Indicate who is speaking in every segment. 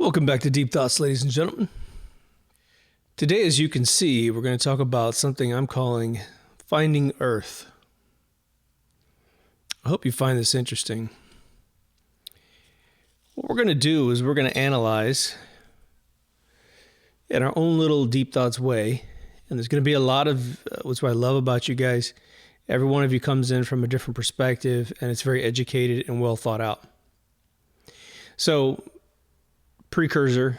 Speaker 1: Welcome back to Deep Thoughts, ladies and gentlemen. Today, as you can see, we're going to talk about something I'm calling Finding Earth. I hope you find this interesting. What we're going to do is we're going to analyze in our own little Deep Thoughts way, and there's going to be a lot of, what's what I love about you guys. Every one of you comes in from a different perspective, and it's very educated and well thought out. So, precursor,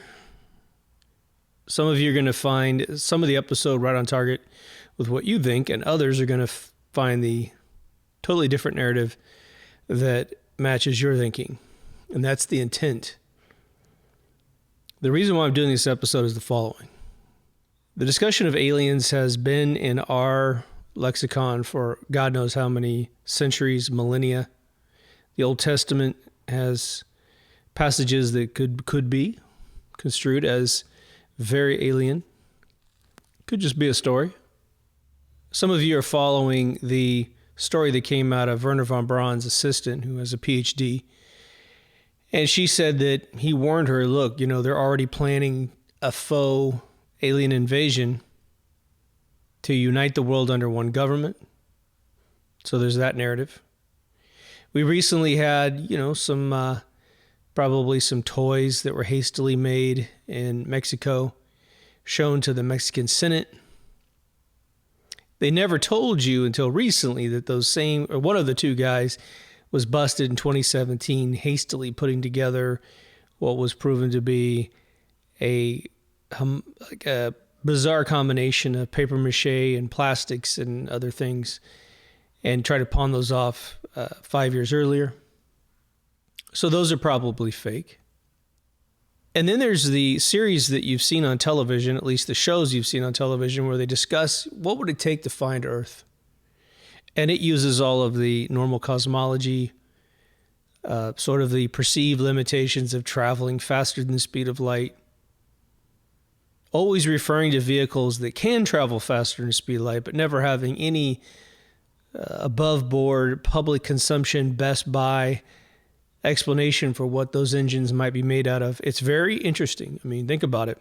Speaker 1: some of you are going to find some of the episode right on target with what you think, and others are going to find the totally different narrative that matches your thinking. And that's the intent. The reason why I'm doing this episode is the following. The discussion of aliens has been in our lexicon for God knows how many centuries, millennia. The Old Testament has passages that could be construed as very alien. Could just be a story. Some of you are following the story that came out of Wernher von Braun's assistant, who has a PhD. And she said that he warned her, look, they're already planning a faux alien invasion to unite the world under one government. So there's that narrative. We recently had, probably some toys that were hastily made in Mexico, shown to the Mexican Senate. They never told you until recently that one of the two guys was busted in 2017, hastily putting together what was proven to be a bizarre combination of paper mache and plastics and other things, and tried to pawn those off 5 years earlier. So those are probably fake. And then there's the series that you've seen on television, at least the shows you've seen on television, where they discuss what would it take to find Earth. And it uses all of the normal cosmology, sort of the perceived limitations of traveling faster than the speed of light, always referring to vehicles that can travel faster than the speed of light, but never having any above board public consumption, Best Buy explanation for what those engines might be made out of. It's very interesting. I mean, think about it.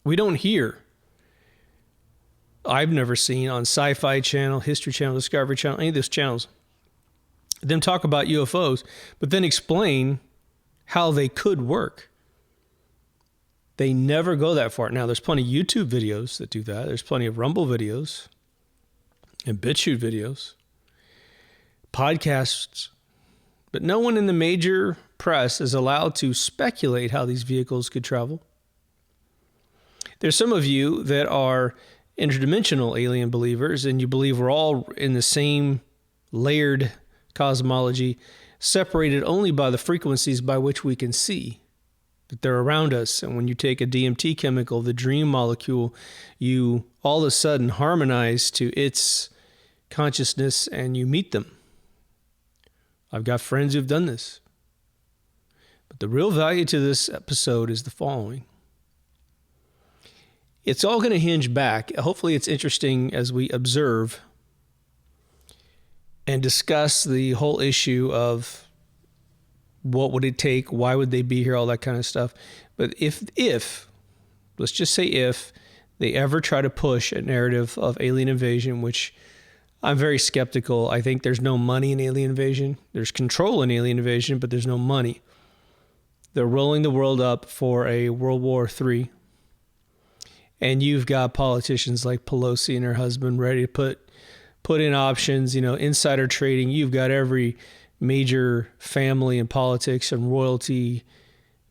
Speaker 1: We don't hear, I've never seen on Sci-Fi Channel, History Channel, Discovery Channel, any of those channels, them talk about UFOs, but then explain how they could work. They never go that far. Now, there's plenty of YouTube videos that do that. There's plenty of Rumble videos and BitChute videos, podcasts, but no one in the major press is allowed to speculate how these vehicles could travel. There's some of you that are interdimensional alien believers, and you believe we're all in the same layered cosmology, separated only by the frequencies by which we can see that they're around us. And when you take a DMT chemical, the dream molecule, you all of a sudden harmonize to its consciousness and you meet them. I've got friends who've done this. But the real value to this episode is the following. It's all going to hinge back. Hopefully it's interesting as we observe and discuss the whole issue of what would it take, why would they be here, all that kind of stuff. But if let's just say if they ever try to push a narrative of alien invasion, which I'm very skeptical. I think there's no money in alien invasion. There's control in alien invasion, but there's no money. They're rolling the world up for a World War III. And you've got politicians like Pelosi and her husband ready to put in options, insider trading. You've got every major family in politics and royalty,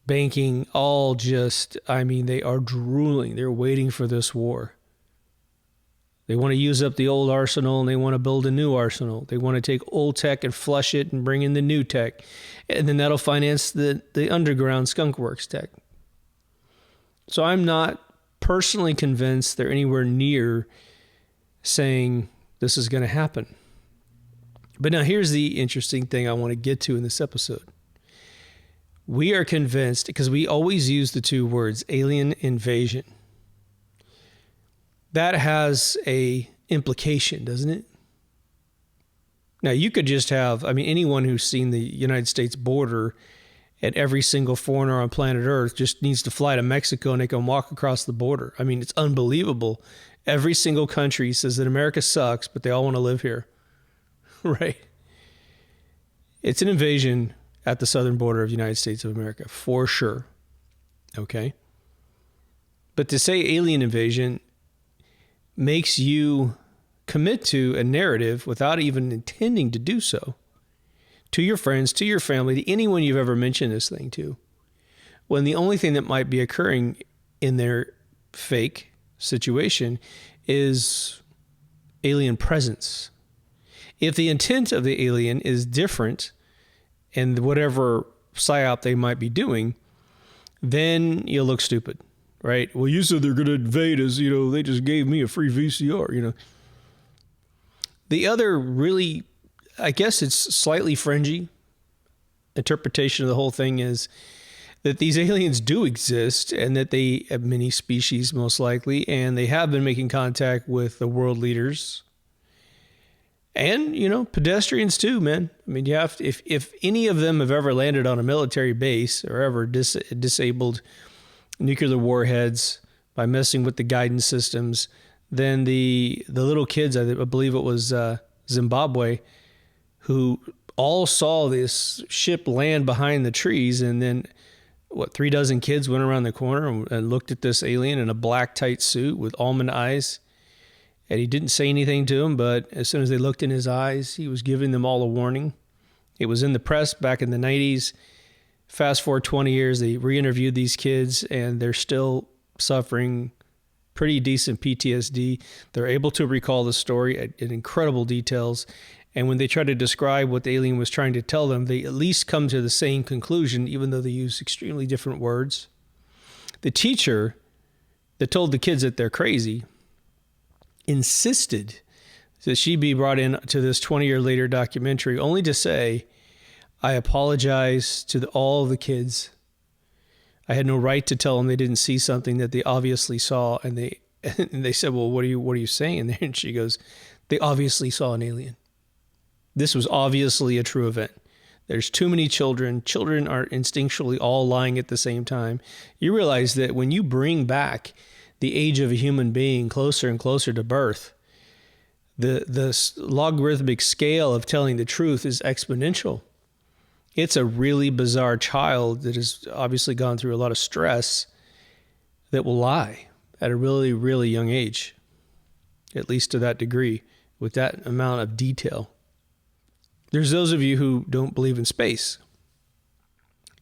Speaker 1: banking, all just, they are drooling. They're waiting for this war. They want to use up the old arsenal and they want to build a new arsenal. They want to take old tech and flush it and bring in the new tech. And then that'll finance the underground skunkworks tech. So I'm not personally convinced they're anywhere near saying this is going to happen. But now here's the interesting thing I want to get to in this episode. We are convinced, because we always use the two words, alien invasion. That has a implication, doesn't it? Now, you could just have, anyone who's seen the United States border And every single foreigner on planet Earth just needs to fly to Mexico and they can walk across the border. I mean, it's unbelievable. Every single country says that America sucks, but they all want to live here. Right? It's an invasion at the southern border of the United States of America, for sure. Okay? But to say alien invasion makes you commit to a narrative without even intending to do so, to your friends, to your family, to anyone you've ever mentioned this thing to, when the only thing that might be occurring in their fake situation is alien presence. If the intent of the alien is different and whatever psyop they might be doing, then you'll look stupid, right? Well, you said they're going to invade us, they just gave me a free VCR, The other really, I guess it's slightly fringy interpretation of the whole thing is that these aliens do exist and that they have many species most likely, and they have been making contact with the world leaders and, pedestrians too, man. I mean, you have to, if any of them have ever landed on a military base or ever disabled nuclear warheads by messing with the guidance systems, then the little kids, I believe it was Zimbabwe, who all saw this ship land behind the trees, and then 3 dozen kids went around the corner and looked at this alien in a black tight suit with almond eyes, and he didn't say anything to them, but as soon as they looked in his eyes, he was giving them all a warning. It was in the press back in the 90s. Fast forward 20 years, they re-interviewed these kids, and they're still suffering pretty decent PTSD. They're able to recall the story in incredible details. And when they try to describe what the alien was trying to tell them, they at least come to the same conclusion, even though they use extremely different words. The teacher that told the kids that they're crazy insisted that she be brought in to this 20-year later documentary only to say, I apologize to all of the kids. I had no right to tell them they didn't see something that they obviously saw. And they said, well, what are you saying? And she goes, they obviously saw an alien. This was obviously a true event. There's too many children. Children are instinctually all lying at the same time. You realize that when you bring back the age of a human being closer and closer to birth, the logarithmic scale of telling the truth is exponential. It's a really bizarre child that has obviously gone through a lot of stress that will lie at a really, really young age, at least to that degree, with that amount of detail. There's those of you who don't believe in space.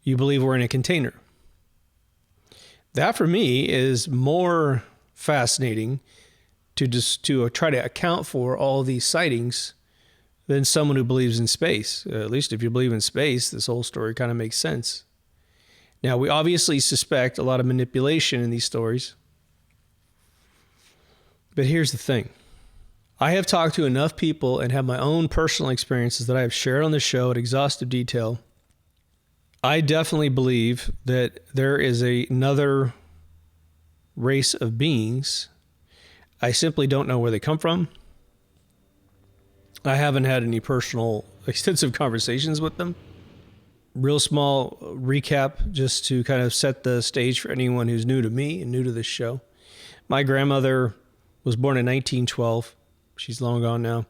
Speaker 1: You believe we're in a container. That for me is more fascinating to try to account for all these sightings than someone who believes in space. At least if you believe in space, this whole story kind of makes sense. Now, we obviously suspect a lot of manipulation in these stories. But here's the thing. I have talked to enough people and have my own personal experiences that I have shared on the show at exhaustive detail. I definitely believe that there is another race of beings. I simply don't know where they come from. I haven't had any personal, extensive conversations with them. Real small recap just to kind of set the stage for anyone who's new to me and new to this show. My grandmother was born in 1912. She's long gone now.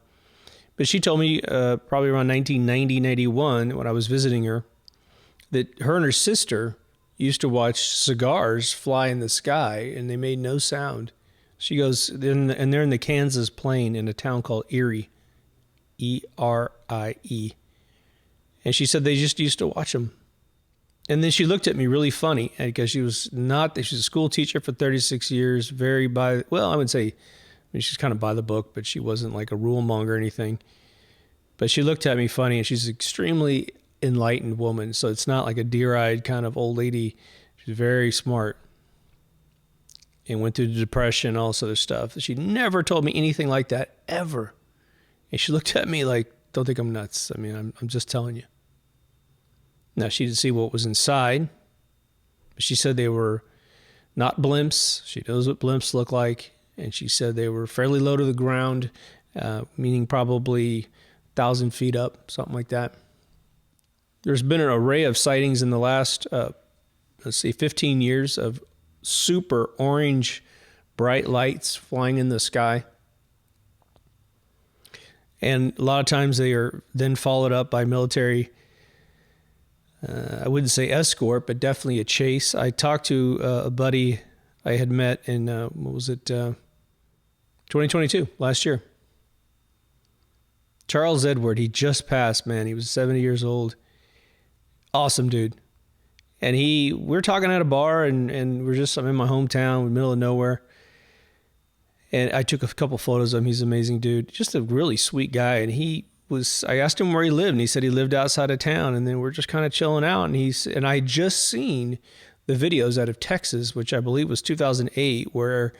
Speaker 1: But she told me probably around 1990, 91, when I was visiting her, that her and her sister used to watch cigars fly in the sky, and they made no sound. She goes, and they're in the Kansas plain in a town called Erie, E-R-I-E. And she said they just used to watch them. And then she looked at me really funny because she's a school teacher for 36 years, I would say, she's kind of by the book, but she wasn't like a rule monger or anything. But she looked at me funny, and she's an extremely enlightened woman. So it's not like a deer-eyed kind of old lady. She's very smart and went through the depression, all this other stuff. She never told me anything like that, ever. And she looked at me like, don't think I'm nuts. I mean, I'm just telling you. Now, she didn't see what was inside, but she said they were not blimps. She knows what blimps look like. And she said they were fairly low to the ground, meaning probably 1,000 feet up, something like that. There's been an array of sightings in the last, 15 years of super orange bright lights flying in the sky. And a lot of times they are then followed up by military, I wouldn't say escort, but definitely a chase. I talked to a buddy I had met in, 2022, last year. Charles Edward, he just passed, man. He was 70 years old. Awesome dude. And we're talking at a bar, and I'm in my hometown, in the middle of nowhere. And I took a couple photos of him. He's an amazing dude. Just a really sweet guy. And I asked him where he lived, and he said he lived outside of town. And then we're just kind of chilling out. And I had just seen the videos out of Texas, which I believe was 2008, where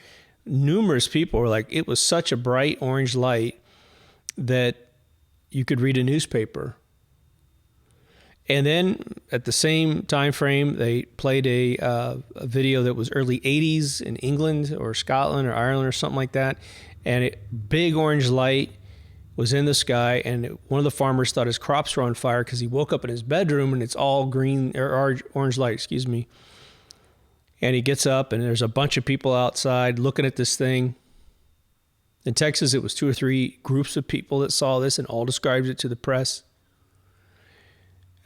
Speaker 1: numerous people were like, it was such a bright orange light that you could read a newspaper. And then at the same time frame, they played a video that was early 80s in England or Scotland or Ireland or something like that. And big orange light was in the sky. And one of the farmers thought his crops were on fire because he woke up in his bedroom and it's all green or orange light, excuse me. And he gets up and there's a bunch of people outside looking at this thing. In Texas, it was 2 or 3 groups of people that saw this and all described it to the press.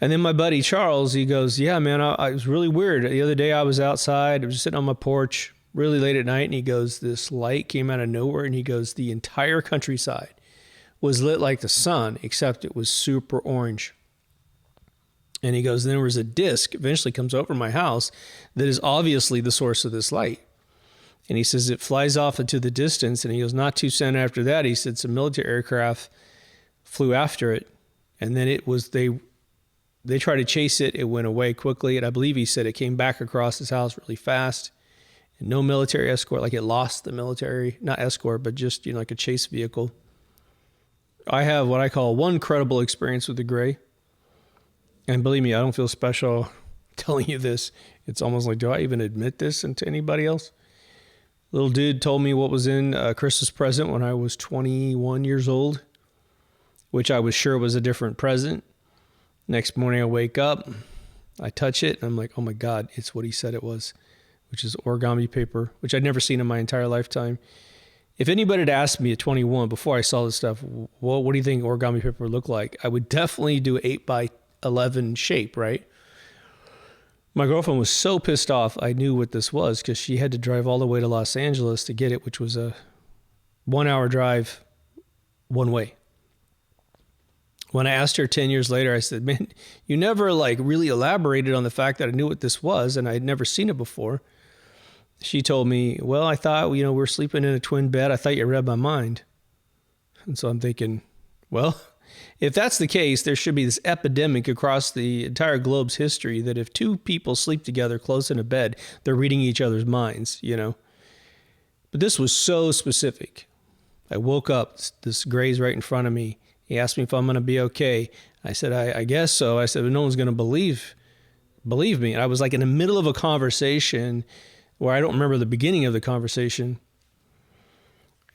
Speaker 1: And then my buddy Charles, he goes, yeah, man, it was really weird. The other day I was outside. I was sitting on my porch really late at night. And he goes, this light came out of nowhere. And he goes, the entire countryside was lit like the sun, except it was super orange. And he goes, then there was a disc eventually comes over my house that is obviously the source of this light. And he says it flies off into the distance. And he goes, not too soon after that, he said some military aircraft flew after it. And then they tried to chase it. It went away quickly. And I believe he said it came back across his house really fast. And no military escort, like it lost the military, not escort, but just, like a chase vehicle. I have what I call one credible experience with the gray. And believe me, I don't feel special telling you this. It's almost like, do I even admit this to anybody else? Little dude told me what was in a Christmas present when I was 21 years old, which I was sure was a different present. Next morning I wake up, I touch it, and I'm like, oh my God, it's what he said it was, which is origami paper, which I'd never seen in my entire lifetime. If anybody had asked me at 21, before I saw this stuff, well, what do you think origami paper would look like? I would definitely do 8x11 shape, right? My girlfriend was so pissed off I knew what this was because she had to drive all the way to Los Angeles to get it, which was a 1-hour drive one way. When I asked her 10 years later, I said, man, you never really elaborated on the fact that I knew what this was and I had never seen it before. She told me, well, I thought, we're sleeping in a twin bed. I thought you read my mind. And so I'm thinking, well, if that's the case, there should be this epidemic across the entire globe's history that if 2 people sleep together close in a bed, they're reading each other's minds, But this was so specific. I woke up, this gray's right in front of me. He asked me if I'm going to be okay. I said, I guess so. I said, but no one's going to believe me. And I was in the middle of a conversation where I don't remember the beginning of the conversation.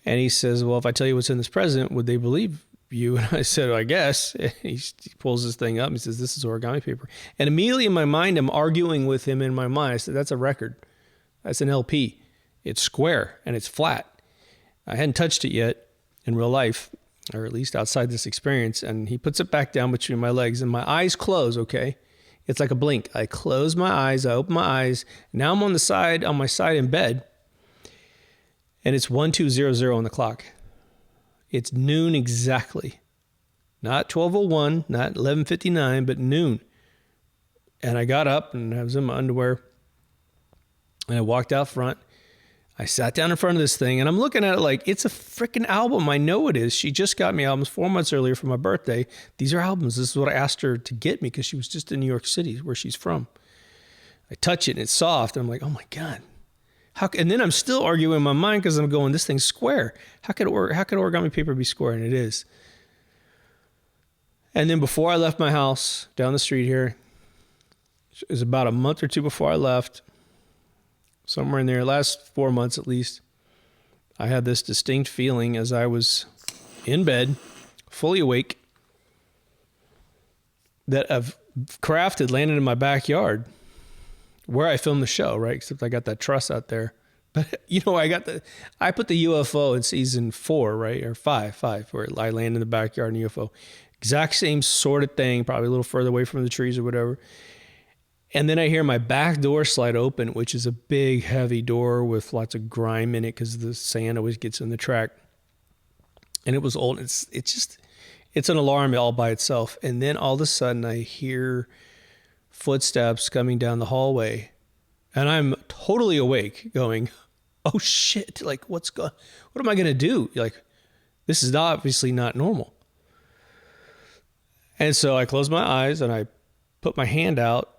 Speaker 1: And he says, well, if I tell you what's in this present, would they believe you? And I said, I guess. He pulls this thing up and he says, this is origami paper. And immediately in my mind, I'm arguing with him in my mind. I said, that's a record. That's an LP. It's square and it's flat. I hadn't touched it yet in real life, or at least outside this experience. And he puts it back down between my legs and my eyes close, okay? It's like a blink. I close my eyes, I open my eyes. Now I'm on my side in bed. And it's 1200 on the clock. It's noon exactly. Not 12:01, not 11:59, but noon. And I got up and I was in my underwear. And I walked out front. I sat down in front of this thing and I'm looking at it like it's a freaking album. I know it is. She just got me albums 4 months earlier for my birthday. These are albums. This is what I asked her to get me because she was just in New York City where she's from. I touch it and it's soft. And I'm like, oh my God. And then I'm still arguing in my mind because I'm going, this thing's square. How could origami paper be square? And it is. And then before I left my house down the street here, it was about a month or 2 before I left, somewhere in there, last 4 months at least, I had this distinct feeling as I was in bed, fully awake, that I've crafted landed in my backyard where I filmed the show, right? Except I got that truss out there. But I put the UFO in season 4, right? Or five, where I land in the backyard in the UFO. Exact same sort of thing, probably a little further away from the trees or whatever. And then I hear my back door slide open, which is a big, heavy door with lots of grime in it because the sand always gets in the track. And it was old. It's an alarm all by itself. And then all of a sudden I hear footsteps coming down the hallway. And I'm totally awake going, oh shit, like what am I going to do? Like, this is obviously not normal. And so I close my eyes and I put my hand out,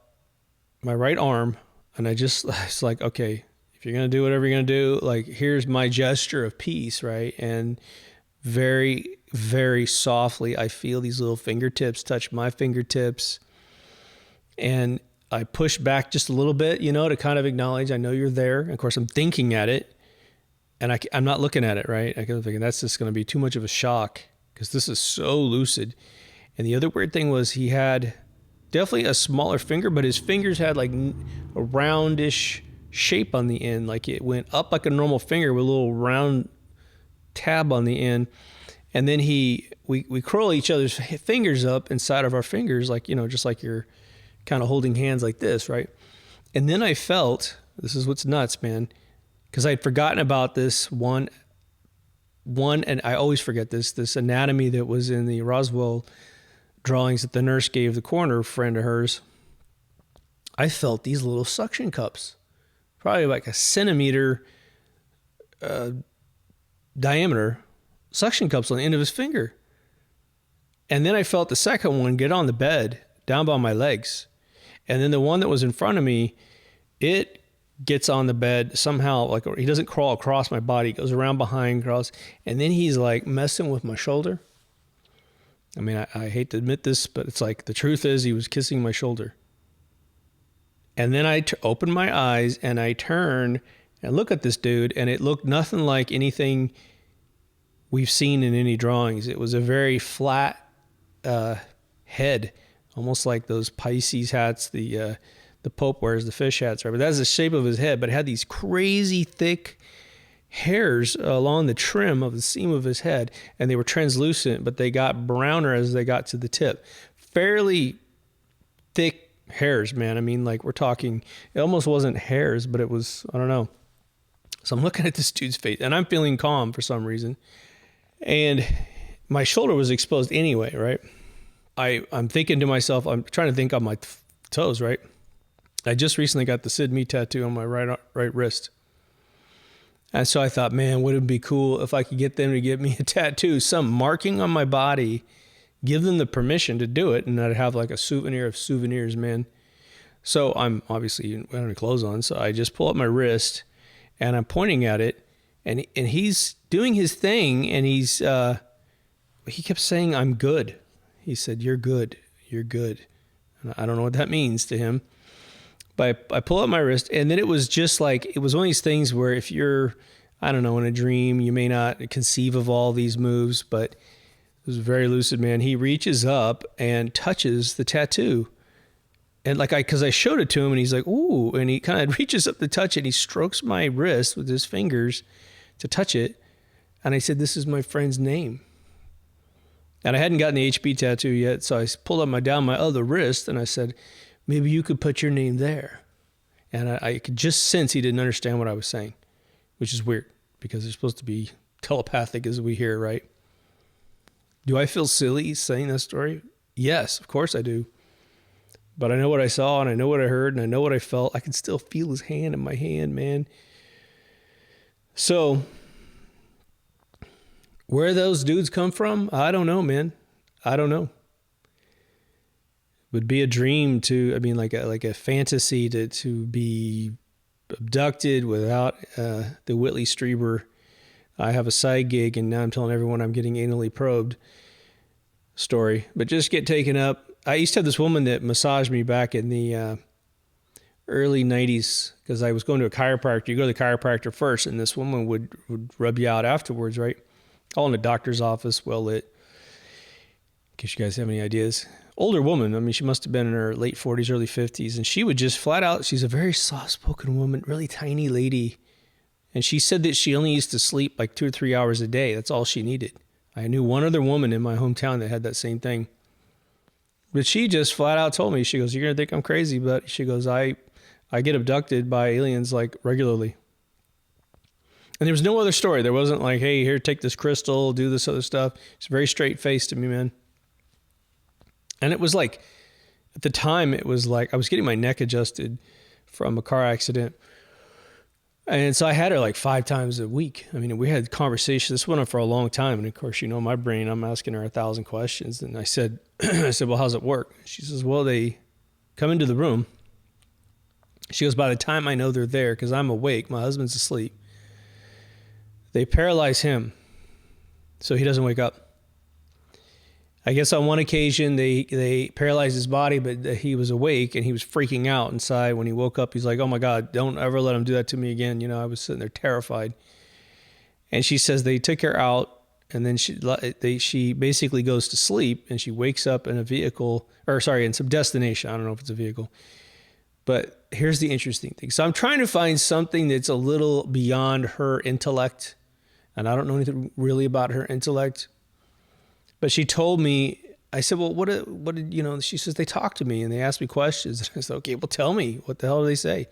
Speaker 1: my right arm, and it's like, okay, if you're going to do whatever you're going to do, like, here's my gesture of peace, right? And very, very softly, I feel these little fingertips touch my fingertips. And I push back just a little bit, to kind of acknowledge I know you're there. And of course, I'm thinking at it, and I'm not looking at it, right? I'm thinking that's just going to be too much of a shock because this is so lucid. And the other weird thing was he had definitely a smaller finger, but his fingers had like a roundish shape on the end. Like it went up like a normal finger with a little round tab on the end. And then we curl each other's fingers up inside of our fingers, like, just like you're kind of holding hands like this, right? And then I felt, this is what's nuts, man, because I'd forgotten about this one, and I always forget this anatomy that was in the Roswell drawings that the nurse gave the coroner friend of hers. I felt these little suction cups, probably like a centimeter diameter suction cups on the end of his finger. And then I felt the second one get on the bed down by my legs. And then the one that was in front of me, it gets on the bed somehow, like he doesn't crawl across my body, he goes around behind, crawls, and then he's like messing with my shoulder. I mean, I hate to admit this, but it's like the truth is he was kissing my shoulder. And then I open my eyes and I turn and look at this dude, and it looked nothing like anything we've seen in any drawings. It was a very flat head, almost like those Pisces hats the Pope wears, the fish hats, right? But that's the shape of his head, but it had these crazy thick hairs along the trim of the seam of his head, and they were translucent, but they got browner as they got to the tip. Fairly thick hairs, man. I mean, like, we're talking, it almost wasn't hairs, but it was, I don't know. So I'm looking at this dude's face, and I'm feeling calm for some reason. And my shoulder was exposed anyway, right? I'm thinking to myself, I'm trying to think on my toes, right? I just recently got the Sid Me tattoo on my right wrist. And so I thought, man, would it be cool if I could get them to give me a tattoo, some marking on my body, give them the permission to do it, and I'd have like a souvenir of souvenirs, man. So I'm obviously, I don't have any clothes on, so I just pull up my wrist, and I'm pointing at it, and he's doing his thing, and he kept saying, I'm good. He said, you're good, you're good. And I don't know what that means to him. But I pull up my wrist, and then it was just like, it was one of these things where if you're, I don't know, in a dream, you may not conceive of all these moves, but it was very lucid, man. He reaches up and touches the tattoo. And like, because I showed it to him, and he's like, ooh, and he kind of reaches up to touch it, and he strokes my wrist with his fingers to touch it. And I said, this is my friend's name. And I hadn't gotten the HB tattoo yet, so I pulled up down my other wrist, and I said, maybe you could put your name there. And I could just sense he didn't understand what I was saying, which is weird because it's supposed to be telepathic as we hear, right? Do I feel silly saying that story? Yes, of course I do. But I know what I saw, and I know what I heard, and I know what I felt. I can still feel his hand in my hand, man. So where those dudes come from, I don't know, man. I don't know. Would be a dream like a fantasy to be abducted without the Whitley Strieber, I have a side gig and now I'm telling everyone I'm getting anally probed story. But just get taken up. I used to have this woman that massaged me back in the early 90s because I was going to a chiropractor. You go to the chiropractor first, and this woman would rub you out afterwards, right? All in a doctor's office, well lit. case you guys have any ideas. Older woman. I mean, she must have been in her late 40s, early 50s. And she would just flat out, she's a very soft-spoken woman, really tiny lady. And she said that she only used to sleep like 2 or 3 hours a day. That's all she needed. I knew one other woman in my hometown that had that same thing. But she just flat out told me, she goes, you're going to think I'm crazy, but she goes, I get abducted by aliens like regularly. And there was no other story. There wasn't like, hey, here, take this crystal, do this other stuff. It's very straight faced to me, man. And it was like, at the time, it was like I was getting my neck adjusted from a car accident. And so I had her like 5 times a week. I mean, we had conversations. This went on for a long time. And of course, you know, my brain, I'm asking her 1,000 questions. And I said, well, how's it work? She says, well, they come into the room. She goes, by the time I know they're there, because I'm awake, my husband's asleep, they paralyze him so he doesn't wake up. I guess on one occasion they paralyzed his body, but he was awake and he was freaking out inside. When he woke up, he's like, oh my God, don't ever let him do that to me again. You know, I was sitting there terrified. And she says they took her out, and then she basically goes to sleep, and she wakes up in a vehicle, in some destination. I don't know if it's a vehicle. But here's the interesting thing. So I'm trying to find something that's a little beyond her intellect. And I don't know anything really about her intellect. But she told me, I said, well, what did, you know, she says, they talked to me and they asked me questions. And I said, okay, well, tell me, what the hell do they say?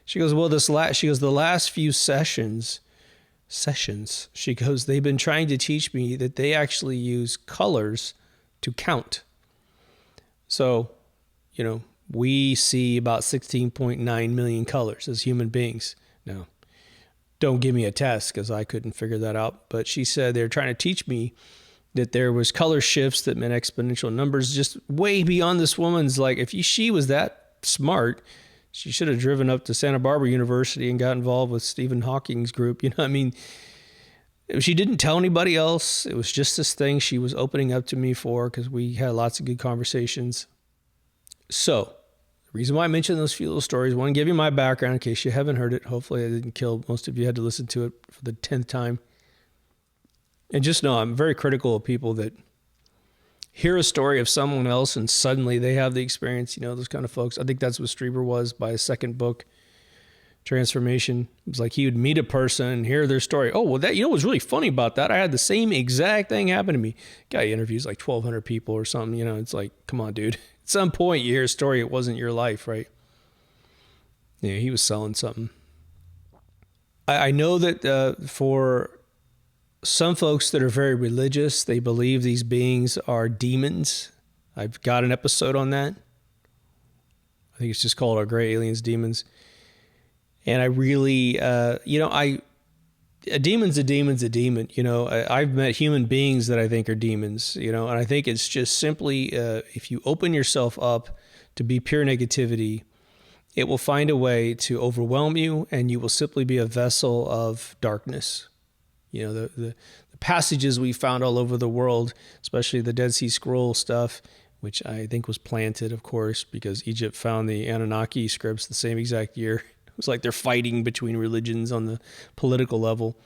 Speaker 1: She goes, well, the last few sessions, she goes, they've been trying to teach me that they actually use colors to count. So, you know, we see about 16.9 million colors as human beings. Now, don't give me a test because I couldn't figure that out. But she said they're trying to teach me that there was color shifts that meant exponential numbers, just way beyond this woman's. Like, if she was that smart, she should have driven up to Santa Barbara University and got involved with Stephen Hawking's group. You know what I mean? She didn't tell anybody else. It was just this thing she was opening up to me for, because we had lots of good conversations. So the reason why I mentioned those few little stories, I want to give you my background in case you haven't heard it. Hopefully I didn't kill most of you had to listen to it for the 10th time. And just know I'm very critical of people that hear a story of someone else and suddenly they have the experience, you know, those kind of folks. I think that's what Strieber was by his second book, Transformation. It was like he would meet a person and hear their story. Oh, well, that, you know what's really funny about that? I had the same exact thing happen to me. Guy interviews like 1,200 people or something, you know, it's like, come on, dude. At some point you hear a story, it wasn't your life, right? Yeah, he was selling something. I know that for some folks that are very religious, they believe these beings are demons. I've got an episode on that. I think it's just called Our Gray Aliens, Demons. And I really, a demon's a demon's a demon. You know, I've met human beings that I think are demons, you know, and I think it's just simply, if you open yourself up to be pure negativity, it will find a way to overwhelm you, and you will simply be a vessel of darkness. You know, the passages we found all over the world, especially the Dead Sea Scroll stuff, which I think was planted, of course, because Egypt found the Anunnaki scripts the same exact year. It was like they're fighting between religions on the political level.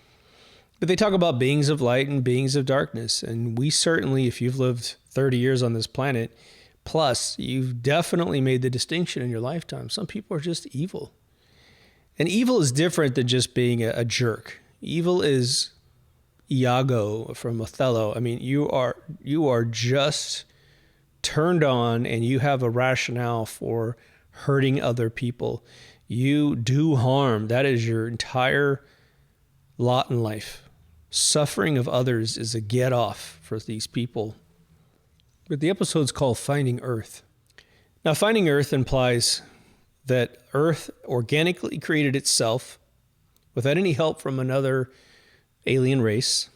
Speaker 1: But they talk about beings of light and beings of darkness. And we certainly, if you've lived 30 years on this planet, plus you've definitely made the distinction in your lifetime. Some people are just evil. And evil is different than just being a jerk. Evil is Iago from Othello. I mean, you are just turned on, and you have a rationale for hurting other people. You do harm. That is your entire lot in life. Suffering of others is a get off for these people. But the episode's called Finding Earth. Now, Finding Earth implies that Earth organically created itself without any help from another alien race,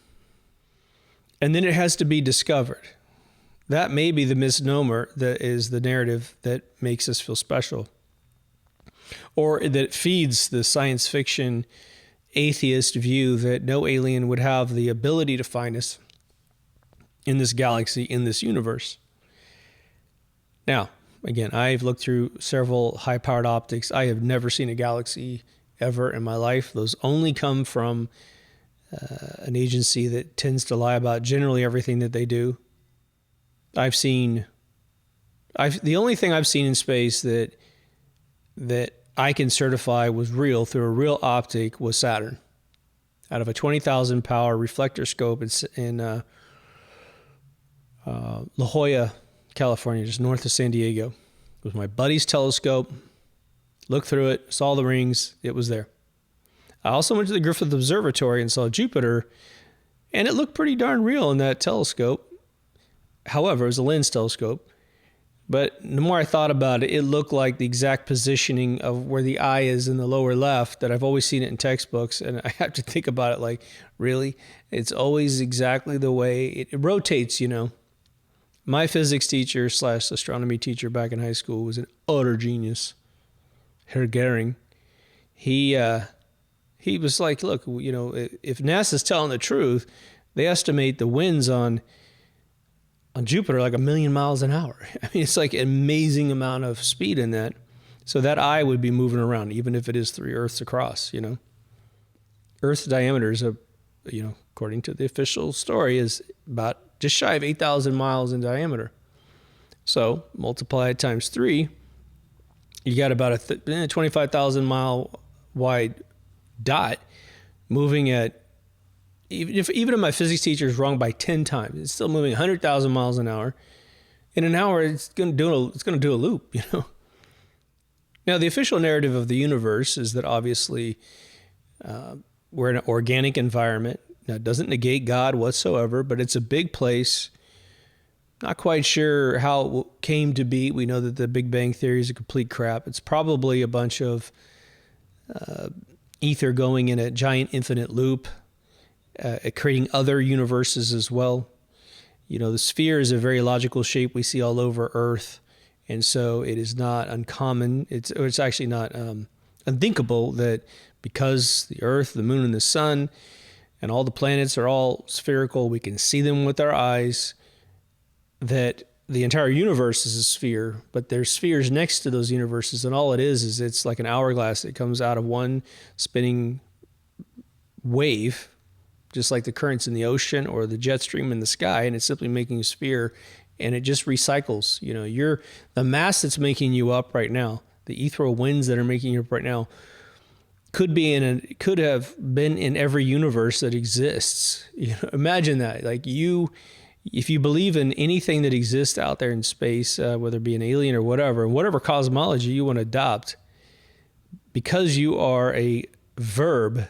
Speaker 1: and then it has to be discovered. That may be the misnomer that is the narrative that makes us feel special, or that feeds the science fiction atheist view that no alien would have the ability to find us in this galaxy, in this universe. Now, again, I've looked through several high-powered optics. I have never seen a galaxy ever in my life. Those only come from an agency that tends to lie about generally everything that they do. The only thing I've seen in space that I can certify was real through a real optic was Saturn, out of a 20,000 power reflector scope in La Jolla, California, just north of San Diego. It was my buddy's telescope. Looked through it, saw the rings. It was there. I also went to the Griffith Observatory and saw Jupiter, and it looked pretty darn real in that telescope. However, it was a lens telescope. But the more I thought about it, it looked like the exact positioning of where the eye is in the lower left that I've always seen it in textbooks. And I have to think about it like, really? It's always exactly the way it rotates, you know. My physics teacher / astronomy teacher back in high school was an utter genius. Herr Gehring. He was like, look, you know, if NASA's telling the truth, they estimate the winds on Jupiter like 1,000,000 miles an hour. I mean, it's like an amazing amount of speed in that. So that eye would be moving around, even if it is 3 Earths across, you know. Earth's diameter is, according to the official story, is about just shy of 8,000 miles in diameter. So multiply it times 3, you got about a 25,000 mile wide dot moving at, even if my physics teacher is wrong by 10 times, it's still moving 100,000 miles an hour. In an hour, it's going to do a loop, you know. Now, the official narrative of the universe is that obviously we're in an organic environment. Now, it doesn't negate God whatsoever, but it's a big place. Not quite sure how it came to be. We know that the Big Bang Theory is a complete crap. It's probably a bunch of ether going in a giant infinite loop, creating other universes as well. You know, the sphere is a very logical shape we see all over Earth, and so it is not uncommon. It's actually not unthinkable that because the Earth, the Moon, and the Sun, and all the planets are all spherical, we can see them with our eyes, that the entire universe is a sphere, but there's spheres next to those universes, and all it is it's like an hourglass that comes out of one spinning wave, just like the currents in the ocean or the jet stream in the sky, and it's simply making a sphere, and it just recycles. You know, the mass that's making you up right now, the ethereal winds that are making you up right now, could have been in every universe that exists. You know, imagine that, like if you believe in anything that exists out there in space, whether it be an alien or whatever cosmology you want to adopt, because you are a verb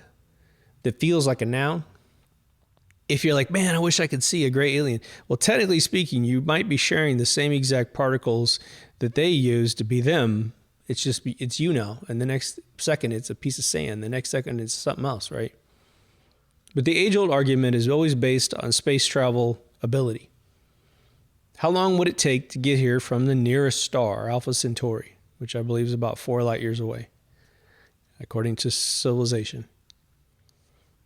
Speaker 1: that feels like a noun, if you're like, man, I wish I could see a gray alien. Well, technically speaking, you might be sharing the same exact particles that they use to be them. It's you now. And the next second, it's a piece of sand. The next second, it's something else, right? But the age-old argument is always based on space travel ability. How long would it take to get here from the nearest star, Alpha Centauri, which I believe is about 4 light years away, according to civilization?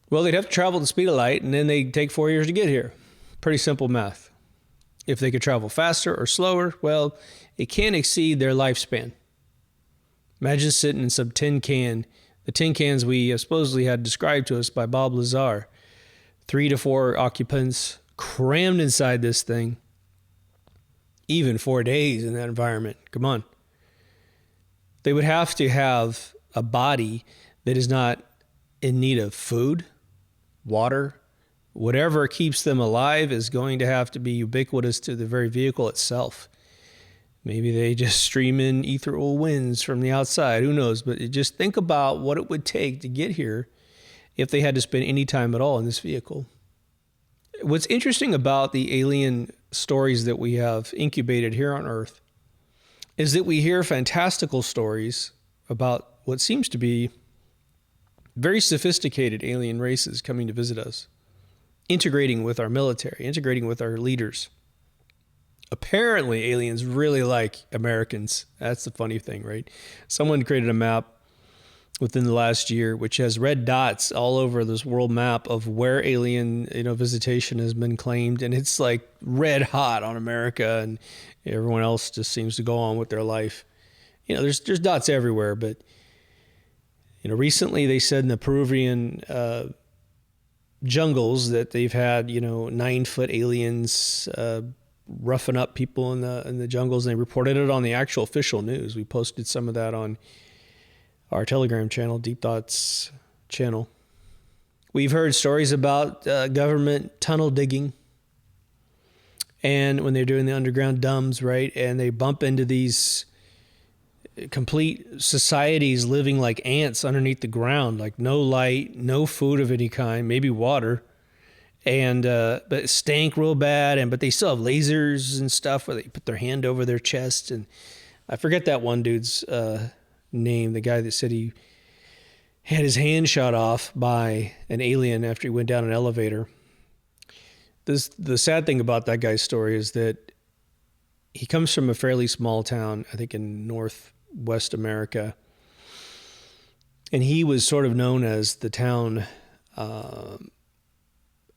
Speaker 1: Well, they'd have to travel the speed of light, and then they'd take 4 years to get here. Pretty simple math. If they could travel faster or slower, well, it can't exceed their lifespan. Imagine sitting in some tin can, the tin cans we supposedly had described to us by Bob Lazar, 3 to 4 occupants crammed inside this thing, even 4 days in that environment. Come on. They would have to have a body that is not in need of food, water, whatever keeps them alive is going to have to be ubiquitous to the very vehicle itself. Maybe they just stream in ethereal winds from the outside. Who knows? But just think about what it would take to get here if they had to spend any time at all in this vehicle. What's interesting about the alien stories that we have incubated here on Earth is that we hear fantastical stories about what seems to be very sophisticated alien races coming to visit us, integrating with our military, integrating with our leaders. Apparently, aliens really like Americans. That's the funny thing, right? Someone created a map within the last year which has red dots all over this world map of where alien, visitation has been claimed, and it's like red hot on America, and everyone else just seems to go on with their life. There's dots everywhere, but recently they said in the Peruvian jungles that they've had 9-foot aliens roughing up people in the jungles, and they reported it on the actual official news. We posted some of that on our Telegram channel, Deep Thoughts channel. We've heard stories about government tunnel digging, and when they're doing the underground dumbs, right, and they bump into these complete societies living like ants underneath the ground, like no light, no food of any kind, maybe water, and but it stank real bad, but they still have lasers and stuff where they put their hand over their chest. And I forget that one dude's name, the guy that said he had his hand shot off by an alien after he went down an elevator. The sad thing about that guy's story is that he comes from a fairly small town, I think in Northwest America. And he was sort of known as the town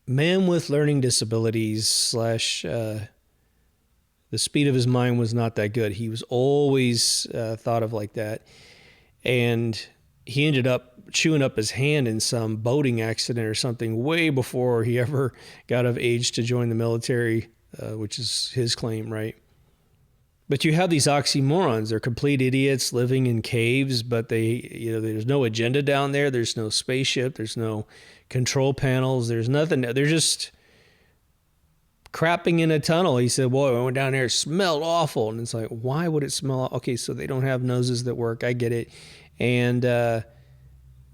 Speaker 1: man with learning disabilities / the speed of his mind was not that good. He was always thought of like that. And he ended up chewing up his hand in some boating accident or something way before he ever got of age to join the military, which is his claim, right? But you have these oxymorons. They're complete idiots living in caves, but there's no agenda down there. There's no spaceship. There's no control panels. There's nothing. They're just crapping in a tunnel. He said, boy, I went down there, it smelled awful. And it's like, why would it smell? Okay, so they don't have noses that work. I get it. And they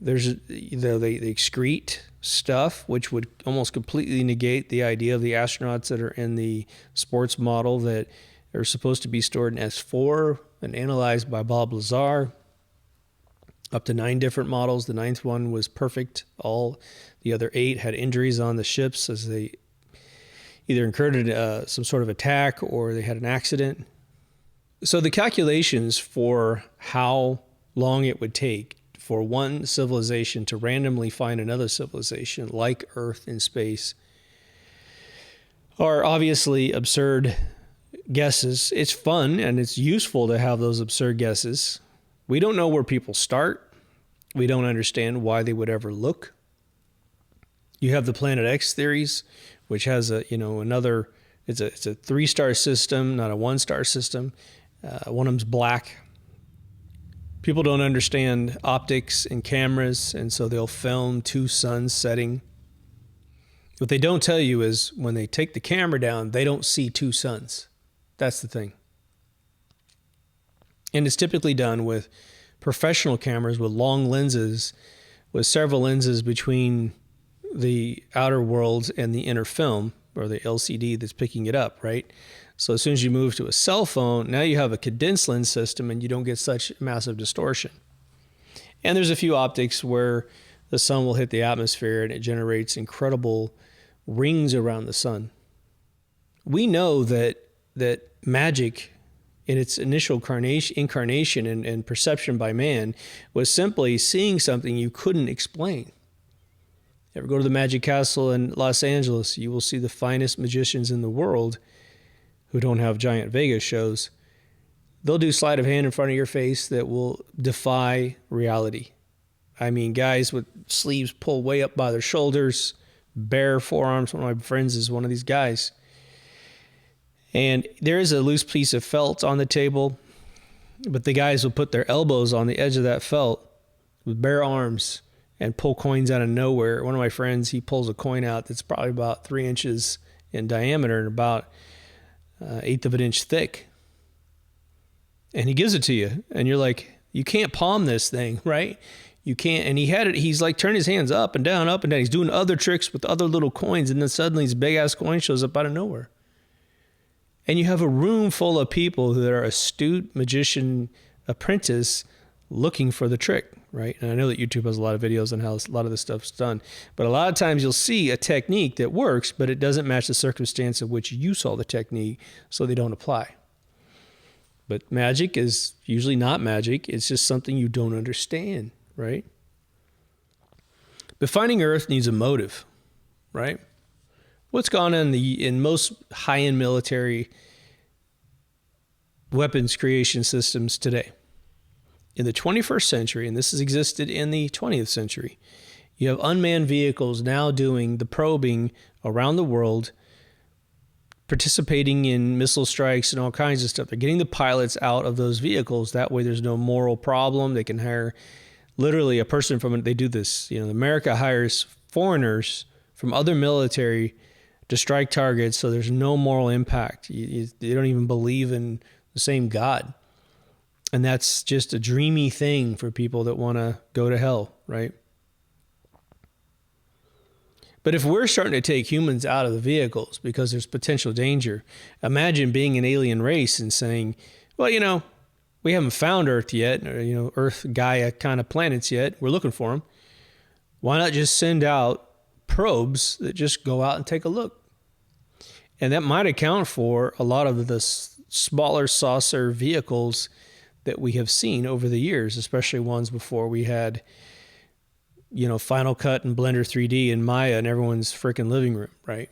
Speaker 1: excrete stuff, which would almost completely negate the idea of the astronauts that are in the sports model that are supposed to be stored in S4 and analyzed by Bob Lazar. Up to 9 different models. The 9th one was perfect. All the other 8 had injuries on the ships as they either incurred some sort of attack or they had an accident. So the calculations for how long it would take for one civilization to randomly find another civilization like Earth in space are obviously absurd guesses. It's fun and it's useful to have those absurd guesses. We don't know where people start. We don't understand why they would ever look. You have the Planet X theories, which has it's a 3-star system, not a 1-star system. One of them's black. People don't understand optics and cameras, and so they'll film 2 suns setting. What they don't tell you is when they take the camera down, they don't see 2 suns. That's the thing. And it's typically done with professional cameras with long lenses, with several lenses between the outer world and the inner film, or the LCD that's picking it up, right? So as soon as you move to a cell phone, now you have a condensed lens system and you don't get such massive distortion. And there's a few optics where the sun will hit the atmosphere and it generates incredible rings around the sun. We know that magic in its initial incarnation and perception by man was simply seeing something you couldn't explain. Ever go to the Magic Castle in Los Angeles, you will see the finest magicians in the world who don't have giant Vegas shows. They'll do sleight of hand in front of your face that will defy reality. I mean, guys with sleeves pulled way up by their shoulders, bare forearms. One of my friends is one of these guys. And there is a loose piece of felt on the table, but the guys will put their elbows on the edge of that felt with bare arms and pull coins out of nowhere. One of my friends, he pulls a coin out that's probably about 3 inches in diameter and about 1/8 of an inch thick. And he gives it to you. And you're like, you can't palm this thing, right? You can't. And he's like turning his hands up and down, up and down. He's doing other tricks with other little coins. And then suddenly this big ass coin shows up out of nowhere. And you have a room full of people who are astute magician apprentice looking for the trick, right? And I know that YouTube has a lot of videos on how a lot of this stuff's done. But a lot of times you'll see a technique that works, but it doesn't match the circumstance of which you saw the technique, so they don't apply. But magic is usually not magic. It's just something you don't understand, right? But finding Earth needs a motive, right? What's gone on in most high-end military weapons creation systems today? In the 21st century, and this has existed in the 20th century, you have unmanned vehicles now doing the probing around the world, participating in missile strikes and all kinds of stuff. They're getting the pilots out of those vehicles. That way there's no moral problem. They can hire literally a person from, they do this, America hires foreigners from other military to strike targets, so there's no moral impact. You don't even believe in the same God. And that's just a dreamy thing for people that want to go to hell, right? But if we're starting to take humans out of the vehicles because there's potential danger, imagine being an alien race and saying, well, we haven't found Earth yet, or, Earth, Gaia kind of planets yet. We're looking for them. Why not just send out probes that just go out and take a look? And that might account for a lot of the smaller saucer vehicles that we have seen over the years, especially ones before we had, Final Cut and Blender 3D and Maya in everyone's freaking living room, right?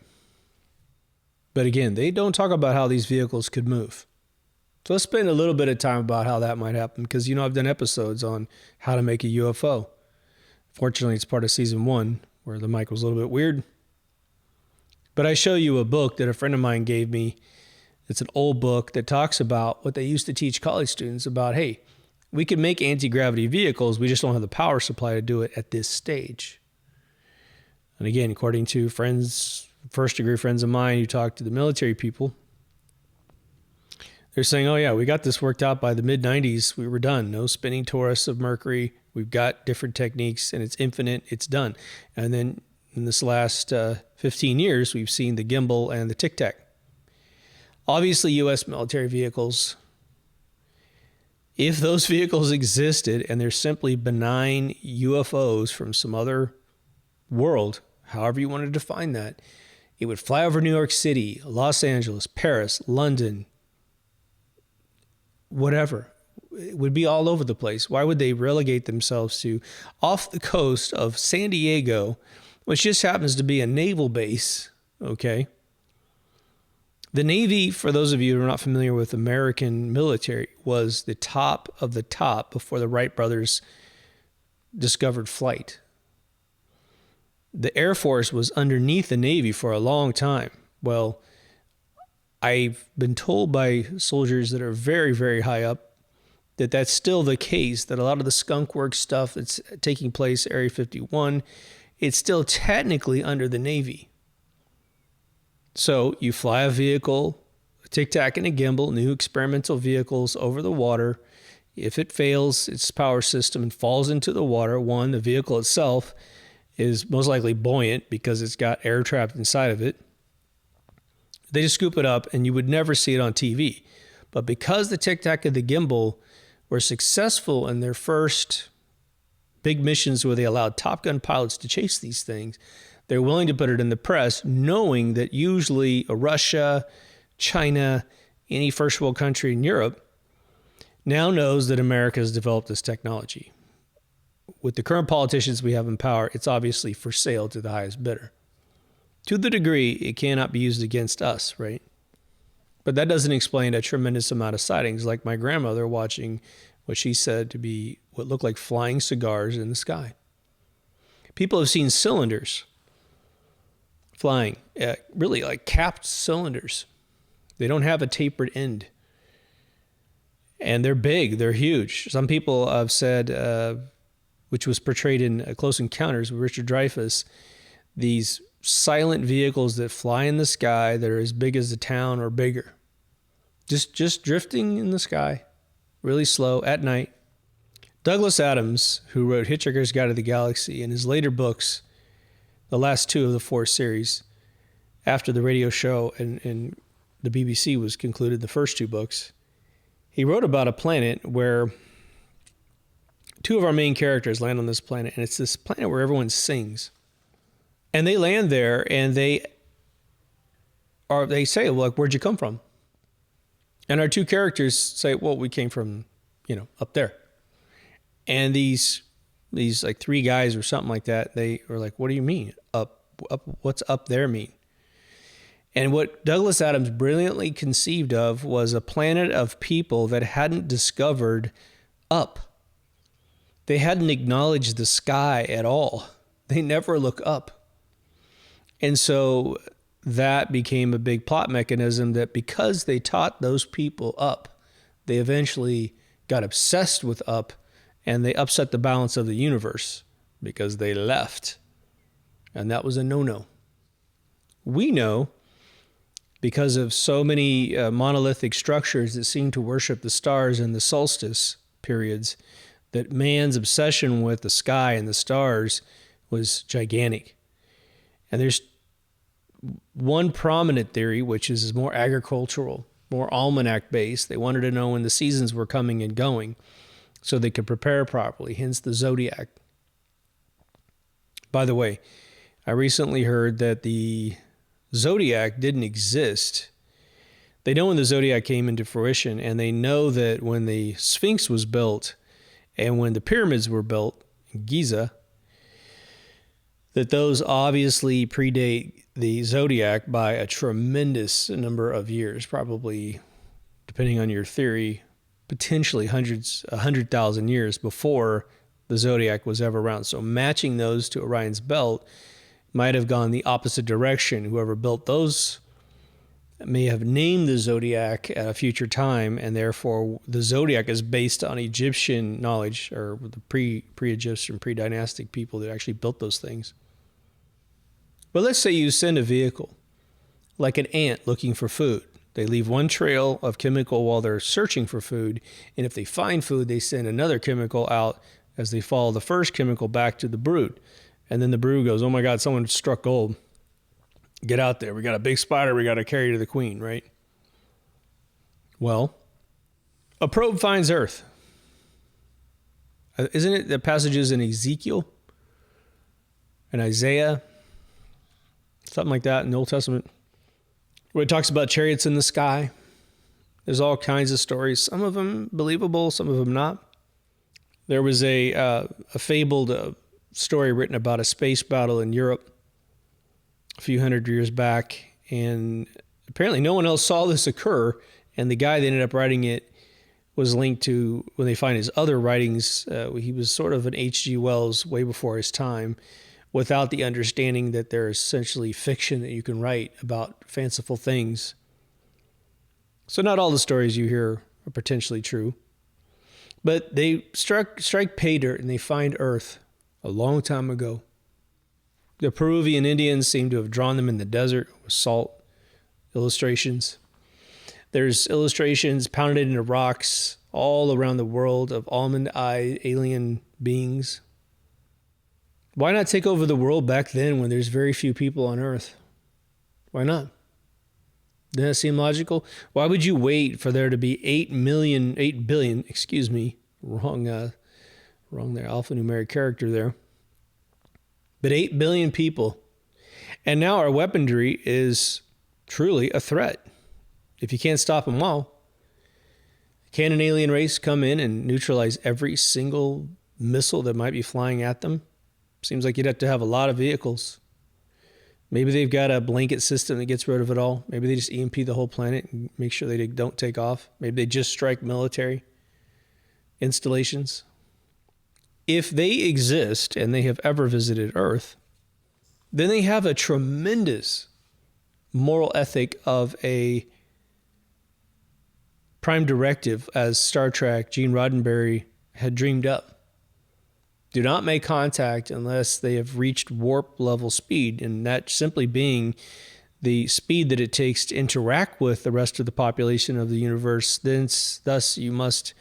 Speaker 1: But again, they don't talk about how these vehicles could move. So let's spend a little bit of time about how that might happen, because, I've done episodes on how to make a UFO. Fortunately, it's part of season 1 where the mic was a little bit weird. But I show you a book that a friend of mine gave me. It's an old book that talks about what they used to teach college students about, hey, we can make anti-gravity vehicles, we just don't have the power supply to do it at this stage. And again, according to friends, first-degree friends of mine who talk to the military people, they're saying, oh yeah, we got this worked out by the mid-90s. We were done. No spinning torus of Mercury. We've got different techniques, and it's infinite. It's done. And then in this last 15 years, we've seen the gimbal and the Tic Tac. Obviously, U.S. military vehicles, if those vehicles existed and they're simply benign UFOs from some other world, however you want to define that, it would fly over New York City, Los Angeles, Paris, London, whatever. It would be all over the place. Why would they relegate themselves to off the coast of San Diego, which just happens to be a naval base, okay? The Navy, for those of you who are not familiar with American military, was the top of the top before the Wright brothers discovered flight. The Air Force was underneath the Navy for a long time. Well, I've been told by soldiers that are very, very high up that that's still the case, that a lot of the skunk work stuff that's taking place at Area 51, it's still technically under the Navy. So you fly a vehicle, a Tic Tac and a gimbal, new experimental vehicles over the water. If it fails its power system and falls into the water, one, the vehicle itself is most likely buoyant because it's got air trapped inside of it. They just scoop it up and you would never see it on TV. But because the Tic Tac and the gimbal were successful in their first big missions where they allowed Top Gun pilots to chase these things, they're willing to put it in the press, knowing that usually Russia, China, any first world country in Europe now knows that America has developed this technology. With the current politicians we have in power, it's obviously for sale to the highest bidder. To the degree it cannot be used against us, right? But that doesn't explain a tremendous amount of sightings, like my grandmother watching what she said to be what looked like flying cigars in the sky. People have seen cylinders flying, really like capped cylinders. They don't have a tapered end. And they're big, they're huge. Some people have said, which was portrayed in Close Encounters with Richard Dreyfuss, these silent vehicles that fly in the sky that are as big as a town or bigger. Just drifting in the sky, really slow at night. Douglas Adams, who wrote Hitchhiker's Guide to the Galaxy, in his later books, the last 2 of the 4 series, after the radio show and the BBC was concluded, the first 2 books, he wrote about a planet where 2 of our main characters land on this planet, and it's this planet where everyone sings. And they land there, and they say, well, like, where'd you come from? And our 2 characters say, well, we came from, up there. And these like 3 guys or something like that, they were like, what do you mean? Up, what's up there mean? And what Douglas Adams brilliantly conceived of was a planet of people that hadn't discovered up. They hadn't acknowledged the sky at all. They never look up. And so that became a big plot mechanism that because they taught those people up, they eventually got obsessed with up and they upset the balance of the universe because they left. And that was a no-no. We know because of so many monolithic structures that seem to worship the stars in the solstice periods that man's obsession with the sky and the stars was gigantic. And there's one prominent theory, which is more agricultural, more almanac-based. They wanted to know when the seasons were coming and going so they could prepare properly, hence the zodiac. By the way, I recently heard that the zodiac didn't exist. They know when the zodiac came into fruition, and they know that when the Sphinx was built and when the pyramids were built in Giza, that those obviously predate the zodiac by a tremendous number of years, probably, depending on your theory, potentially 100,000 years before the zodiac was ever around. So matching those to Orion's belt might have gone the opposite direction. Whoever built those may have named the zodiac at a future time, and therefore the zodiac is based on Egyptian knowledge, or the pre-Egyptian, pre-dynastic people that actually built those things. But let's say you send a vehicle, like an ant looking for food. They leave one trail of chemical while they're searching for food, and if they find food, they send another chemical out as they follow the first chemical back to the brood. And then the brood goes, oh my God, someone struck gold. Get out there. We got a big spider we got to carry to the queen, right? Well, a probe finds Earth. Isn't it the passages in Ezekiel and Isaiah, something like that in the Old Testament, where it talks about chariots in the sky? There's all kinds of stories, some of them believable, some of them not. There was a fabled story written about a space battle in Europe a few hundred years back, and apparently no one else saw this occur, and the guy that ended up writing it was linked to, when they find his other writings, he was sort of an H.G. Wells way before his time, without the understanding that there's essentially fiction that you can write about fanciful things. So not all the stories you hear are potentially true. But they strike pay dirt and they find Earth a long time ago. The Peruvian Indians seem to have drawn them in the desert with salt illustrations. There's illustrations pounded into rocks all around the world of almond-eyed alien beings. Why not take over the world back then when there's very few people on Earth? Why not? Doesn't that seem logical? Why would you wait for there to be 8 billion, wrong there, alphanumeric character there. But 8 billion people. And now our weaponry is truly a threat. If you can't stop them all, can an alien race come in and neutralize every single missile that might be flying at them? Seems like you'd have to have a lot of vehicles. Maybe they've got a blanket system that gets rid of it all. Maybe they just EMP the whole planet and make sure they don't take off. Maybe they just strike military installations. If they exist and they have ever visited Earth, then they have a tremendous moral ethic of a prime directive, as Star Trek Gene Roddenberry had dreamed up. Do not make contact unless they have reached warp level speed, and that simply being the speed that it takes to interact with the rest of the population of the universe. Thus, you must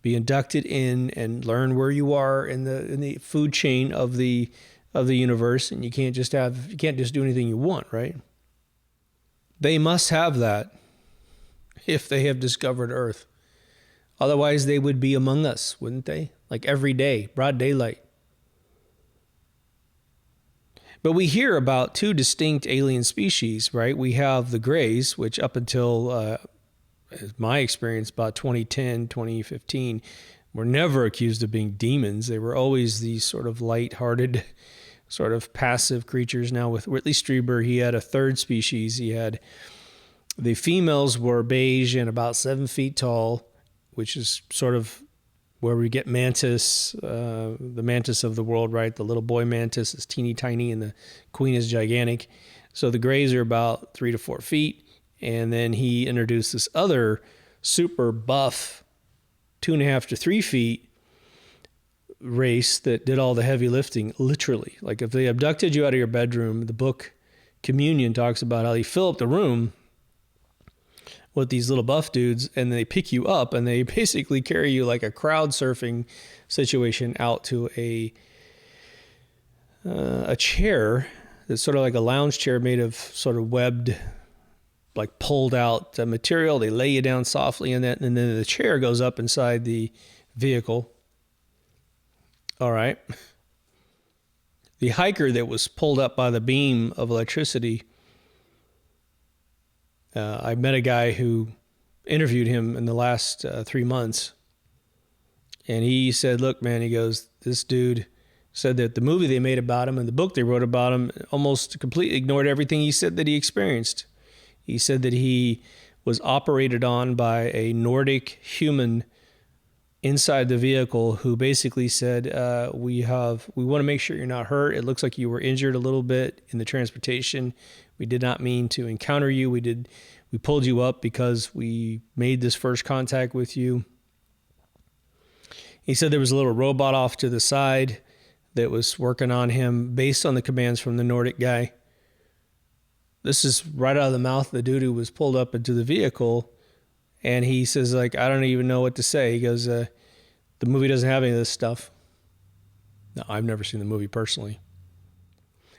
Speaker 1: be inducted in and learn where you are in the food chain of the universe, and you can't just do anything you want, right? They must have that if they have discovered Earth. Otherwise, they would be among us, wouldn't they? Like every day, broad daylight. But we hear about two distinct alien species, right? We have the Greys, which up until my experience, about 2010, 2015, were never accused of being demons. They were always these sort of light-hearted, sort of passive creatures. Now with Whitley Strieber, he had a third species. He had, the females were beige and about 7 feet tall, which is sort of where we get mantis, the mantis of the world, right? The little boy mantis is teeny tiny and the queen is gigantic. So the grays are about 3 to 4 feet. And then he introduced this other super buff 2.5 to 3 feet race that did all the heavy lifting, literally. Like if they abducted you out of your bedroom, the book Communion talks about how they fill up the room with these little buff dudes and they pick you up and they basically carry you like a crowd surfing situation out to a chair that's sort of like a lounge chair made of sort of webbed, like pulled out material. They lay you down softly in that, and then the chair goes up inside the vehicle. All right. The hiker that was pulled up by the beam of electricity, I met a guy who interviewed him in the last 3 months. And he said, look, man, he goes, this dude said that the movie they made about him and the book they wrote about him almost completely ignored everything he said that he experienced. He said that he was operated on by a Nordic human inside the vehicle who basically said, we want to make sure you're not hurt. It looks like you were injured a little bit in the transportation. We did not mean to encounter you. We pulled you up because we made this first contact with you. He said there was a little robot off to the side that was working on him based on the commands from the Nordic guy. This is right out of the mouth of the dude who was pulled up into the vehicle. And he says, like, I don't even know what to say. He goes, the movie doesn't have any of this stuff. No, I've never seen the movie personally.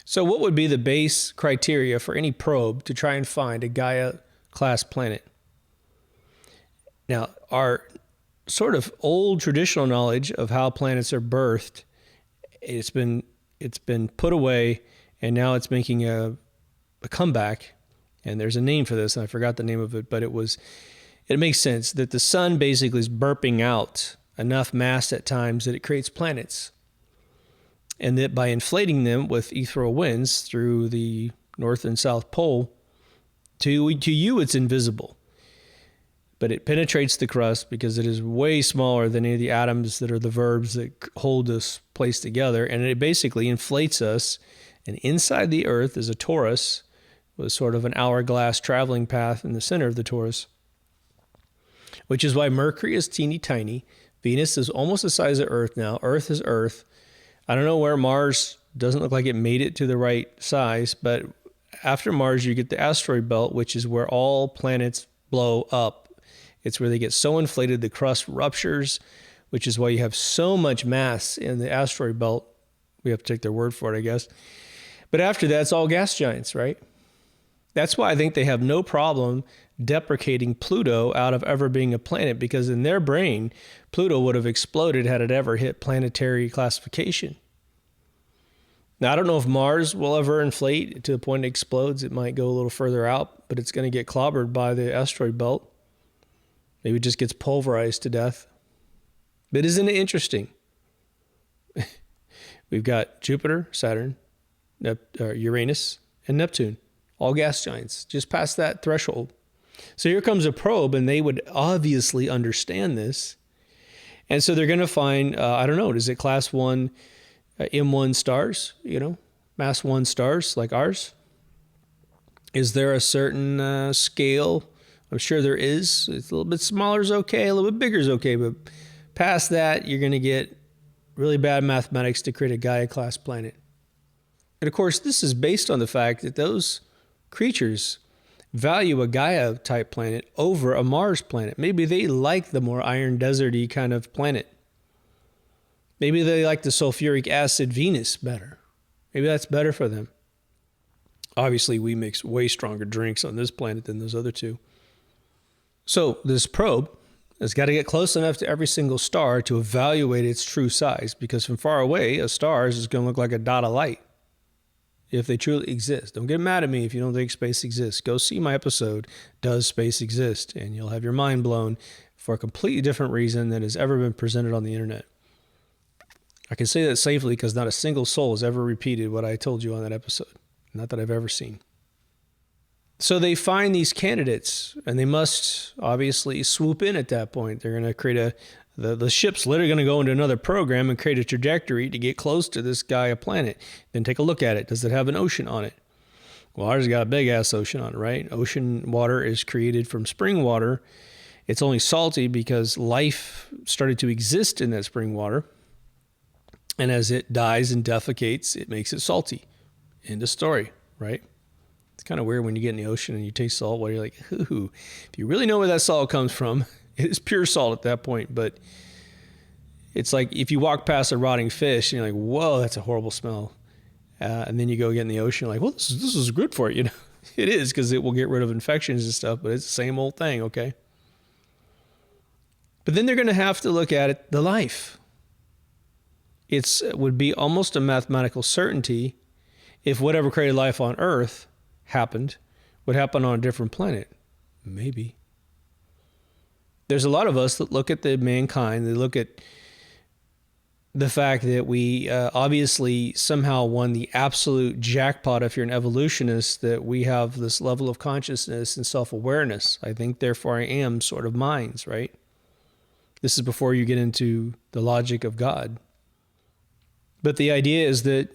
Speaker 1: So what would be the base criteria for any probe to try and find a Gaia-class planet? Now, our sort of old traditional knowledge of how planets are birthed, it's been put away, and now it's making a comeback. And there's a name for this, and I forgot the name of it, but it makes sense that the sun basically is burping out enough mass at times that it creates planets. And that by inflating them with ethereal winds through the North and South Pole, to you it's invisible. But it penetrates the crust because it is way smaller than any of the atoms that are the verbs that hold this place together. And it basically inflates us. And inside the Earth is a torus with sort of an hourglass traveling path in the center of the torus, which is why Mercury is teeny tiny. Venus is almost the size of Earth now. Earth is Earth. I don't know where Mars doesn't look like it made it to the right size, but after Mars, you get the asteroid belt, which is where all planets blow up. It's where they get so inflated the crust ruptures, which is why you have so much mass in the asteroid belt. We have to take their word for it, I guess. But after that, it's all gas giants, right? That's why I think they have no problem deprecating Pluto out of ever being a planet, because in their brain, Pluto would have exploded had it ever hit planetary classification. Now, I don't know if Mars will ever inflate to the point it explodes. It might go a little further out, but it's going to get clobbered by the asteroid belt. Maybe it just gets pulverized to death. But isn't it interesting? We've got Jupiter, Saturn, Uranus, and Neptune, all gas giants, just past that threshold. So here comes a probe, and they would obviously understand this. And so they're going to find, I don't know, is it class 1 M1 stars, mass 1 stars like ours? Is there a certain scale? I'm sure there is. It's a little bit smaller is okay, a little bit bigger is okay, but past that, you're going to get really bad mathematics to create a Gaia-class planet. And of course, this is based on the fact that those creatures value a Gaia-type planet over a Mars planet. Maybe they like the more iron desert-y kind of planet. Maybe they like the sulfuric acid Venus better. Maybe that's better for them. Obviously, we mix way stronger drinks on this planet than those other two. So this probe has got to get close enough to every single star to evaluate its true size, because from far away, a star is going to look like a dot of light if they truly exist. Don't get mad at me if you don't think space exists. Go see my episode, Does Space Exist? And you'll have your mind blown for a completely different reason than has ever been presented on the internet. I can say that safely because not a single soul has ever repeated what I told you on that episode. Not that I've ever seen. So they find these candidates, and they must obviously swoop in at that point. They're going to create the ship's literally going to go into another program and create a trajectory to get close to this Gaia planet. Then take a look at it. Does it have an ocean on it? Well, ours got a big ass ocean on it, right? Ocean water is created from spring water. It's only salty because life started to exist in that spring water. And as it dies and defecates, it makes it salty. End of story, right? It's kind of weird when you get in the ocean and you taste salt water. You're like, ooh. If you really know where that salt comes from, it is pure salt at that point. But it's like if you walk past a rotting fish and you're like, whoa, that's a horrible smell. And then you go get in the ocean, like, well, this is good for it. You know, it is, because it will get rid of infections and stuff, but it's the same old thing, okay? But then they're going to have to look at it, the life. It would be almost a mathematical certainty if whatever created life on Earth happened, would happen on a different planet. Maybe. There's a lot of us that look at the mankind, they look at the fact that we obviously somehow won the absolute jackpot, if you're an evolutionist, that we have this level of consciousness and self-awareness. I think, therefore I am sort of minds, right? This is before you get into the logic of God. But the idea is that,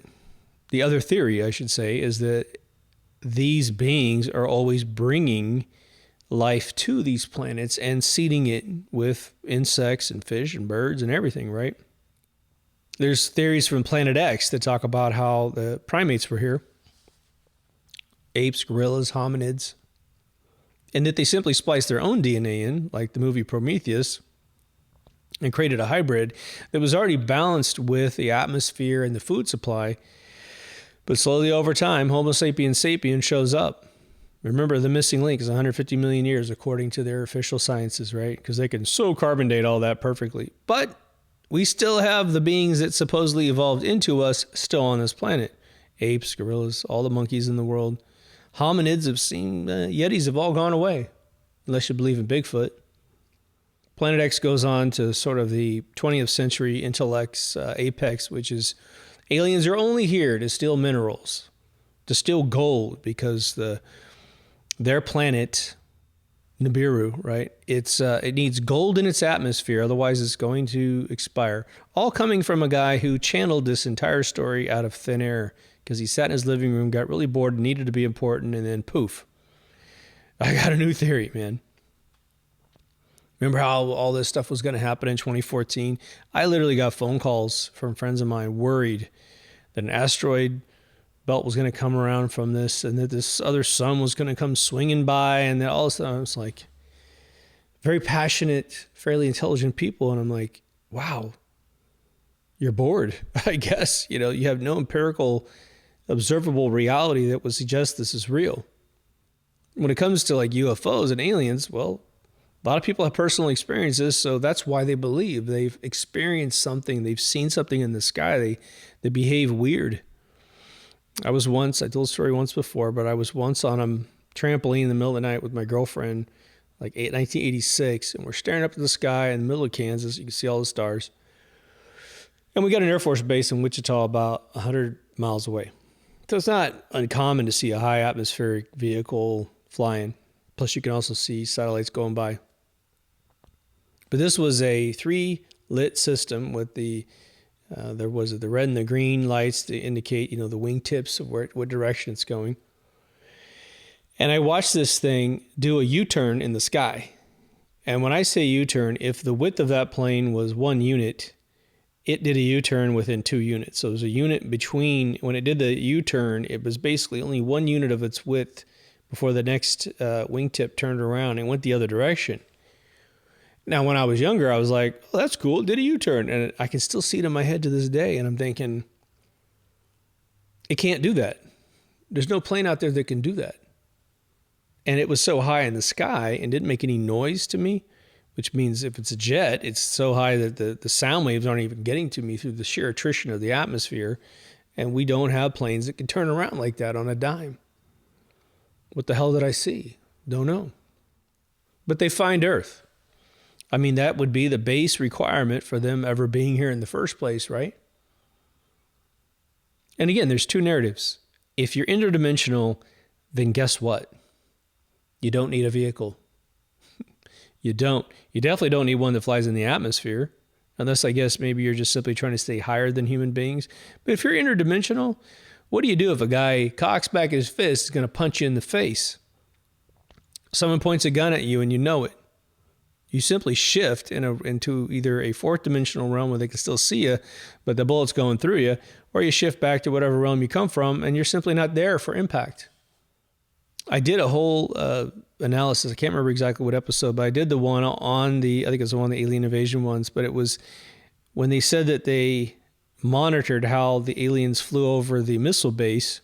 Speaker 1: the other theory, I should say, is that these beings are always bringing life to these planets and seeding it with insects and fish and birds and everything, right? There's theories from Planet X that talk about how the primates were here. Apes, gorillas, hominids. And that they simply spliced their own DNA in, like the movie Prometheus, and created a hybrid that was already balanced with the atmosphere and the food supply. But slowly over time, Homo sapiens sapiens shows up. Remember, the missing link is 150 million years, according to their official sciences, right? Because they can so carbon date all that perfectly. But we still have the beings that supposedly evolved into us still on this planet. Apes, gorillas, all the monkeys in the world. Hominids have seen, Yetis have all gone away, unless you believe in Bigfoot. Planet X goes on to sort of the 20th century intellect's apex, which is aliens are only here to steal minerals, to steal gold, because their planet, Nibiru, right? It needs gold in its atmosphere, otherwise it's going to expire. All coming from a guy who channeled this entire story out of thin air, because he sat in his living room, got really bored, needed to be important, and then poof. I got a new theory, man. Remember how all this stuff was going to happen in 2014? I literally got phone calls from friends of mine worried that an asteroid belt was going to come around from this, and that this other sun was going to come swinging by, and then all of a sudden I was like, very passionate, fairly intelligent people, and I'm like, wow, you're bored, I guess. You know, you have no empirical, observable reality that would suggest this is real. When it comes to like UFOs and aliens, well, a lot of people have personal experiences, so that's why they believe. They've experienced something. They've seen something in the sky. They behave weird. I told the story once before, but I was once on a trampoline in the middle of the night with my girlfriend, like 1986, and we're staring up at the sky in the middle of Kansas. You can see all the stars. And we got an Air Force base in Wichita about 100 miles away. So it's not uncommon to see a high atmospheric vehicle flying. Plus you can also see satellites going by. But this was a 3-lit system with the red and the green lights to indicate, the wingtips of what direction it's going. And I watched this thing do a U-turn in the sky. And when I say U-turn, if the width of that plane was 1 unit, it did a U-turn within 2 units. So it was a unit between, when it did the U-turn, it was basically only 1 unit of its width before the next wingtip turned around and went the other direction. Now, when I was younger, I was like, oh, that's cool. It did a U-turn. And I can still see it in my head to this day. And I'm thinking, it can't do that. There's no plane out there that can do that. And it was so high in the sky and didn't make any noise to me, which means if it's a jet, it's so high that the sound waves aren't even getting to me through the sheer attrition of the atmosphere. And we don't have planes that can turn around like that on a dime. What the hell did I see? Don't know. But they find Earth. I mean, that would be the base requirement for them ever being here in the first place, right? And again, there's 2 narratives. If you're interdimensional, then guess what? You don't need a vehicle. You don't. You definitely don't need one that flies in the atmosphere, unless I guess maybe you're just simply trying to stay higher than human beings. But if you're interdimensional, What do you do if a guy cocks back his fist, is going to punch you in the face? Someone points a gun at you and you know it. You simply shift into either a fourth dimensional realm where they can still see you, but the bullet's going through you, or you shift back to whatever realm you come from and you're simply not there for impact. I did a whole analysis. I can't remember exactly what episode, but I did the one on I think it was the one of the alien invasion ones, but it was when they said that they monitored how the aliens flew over the missile base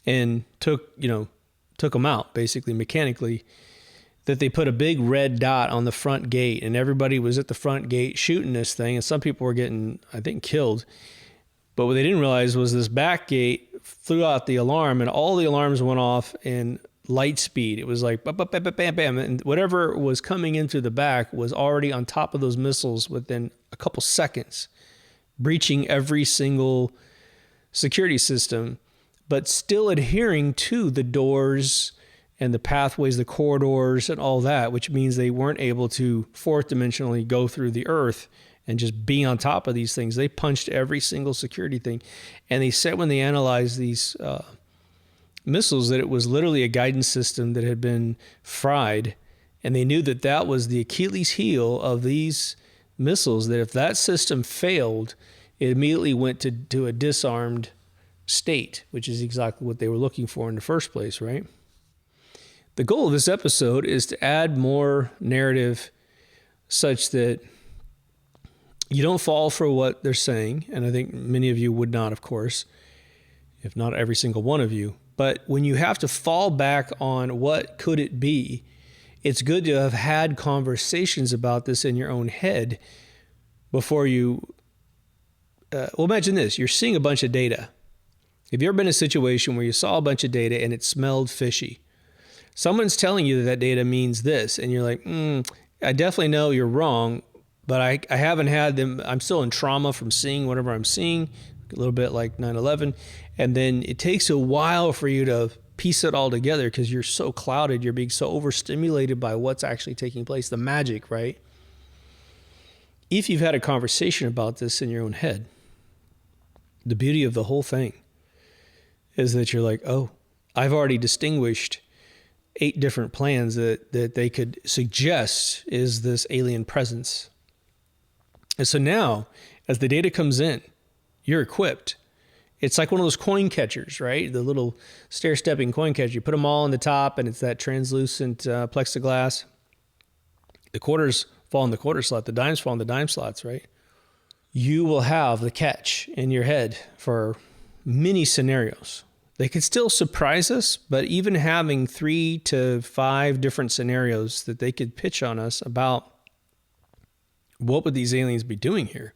Speaker 1: and took them out, basically mechanically, that they put a big red dot on the front gate and everybody was at the front gate shooting this thing. And some people were getting, I think, killed. But what they didn't realize was this back gate flew out the alarm and all the alarms went off in light speed. It was like bam, bam, bam, bam, bam. And whatever was coming in through the back was already on top of those missiles within a couple seconds, breaching every single security system, but still adhering to the doors and the pathways, the corridors and all that, which means they weren't able to fourth dimensionally go through the earth and just be on top of these things. They punched every single security thing. And they said when they analyzed these missiles that it was literally a guidance system that had been fried. And they knew that that was the Achilles heel of these missiles, that if that system failed, it immediately went to a disarmed state, which is exactly what they were looking for in the first place, right? The goal of this episode is to add more narrative such that you don't fall for what they're saying, and I think many of you would not, of course, if not every single one of you. But when you have to fall back on what could it be, it's good to have had conversations about this in your own head before you... well, imagine this. You're seeing a bunch of data. Have you ever been in a situation where you saw a bunch of data and it smelled fishy? Someone's telling you that data means this, and you're like, I definitely know you're wrong, but I haven't had them. I'm still in trauma from seeing whatever I'm seeing, a little bit like 9/11. And then it takes a while for you to piece it all together because you're so clouded. You're being so overstimulated by what's actually taking place, the magic, right? If you've had a conversation about this in your own head, the beauty of the whole thing is that you're like, oh, I've already distinguished 8 different plans that they could suggest is this alien presence. And so now, as the data comes in, you're equipped. It's like one of those coin catchers, right? The little stair-stepping coin catcher. You put them all on the top, and it's that translucent plexiglass. The quarters fall in the quarter slot. The dimes fall in the dime slots, right? You will have the catch in your head for many scenarios. They could still surprise us, but even having 3 to 5 different scenarios that they could pitch on us about what would these aliens be doing here,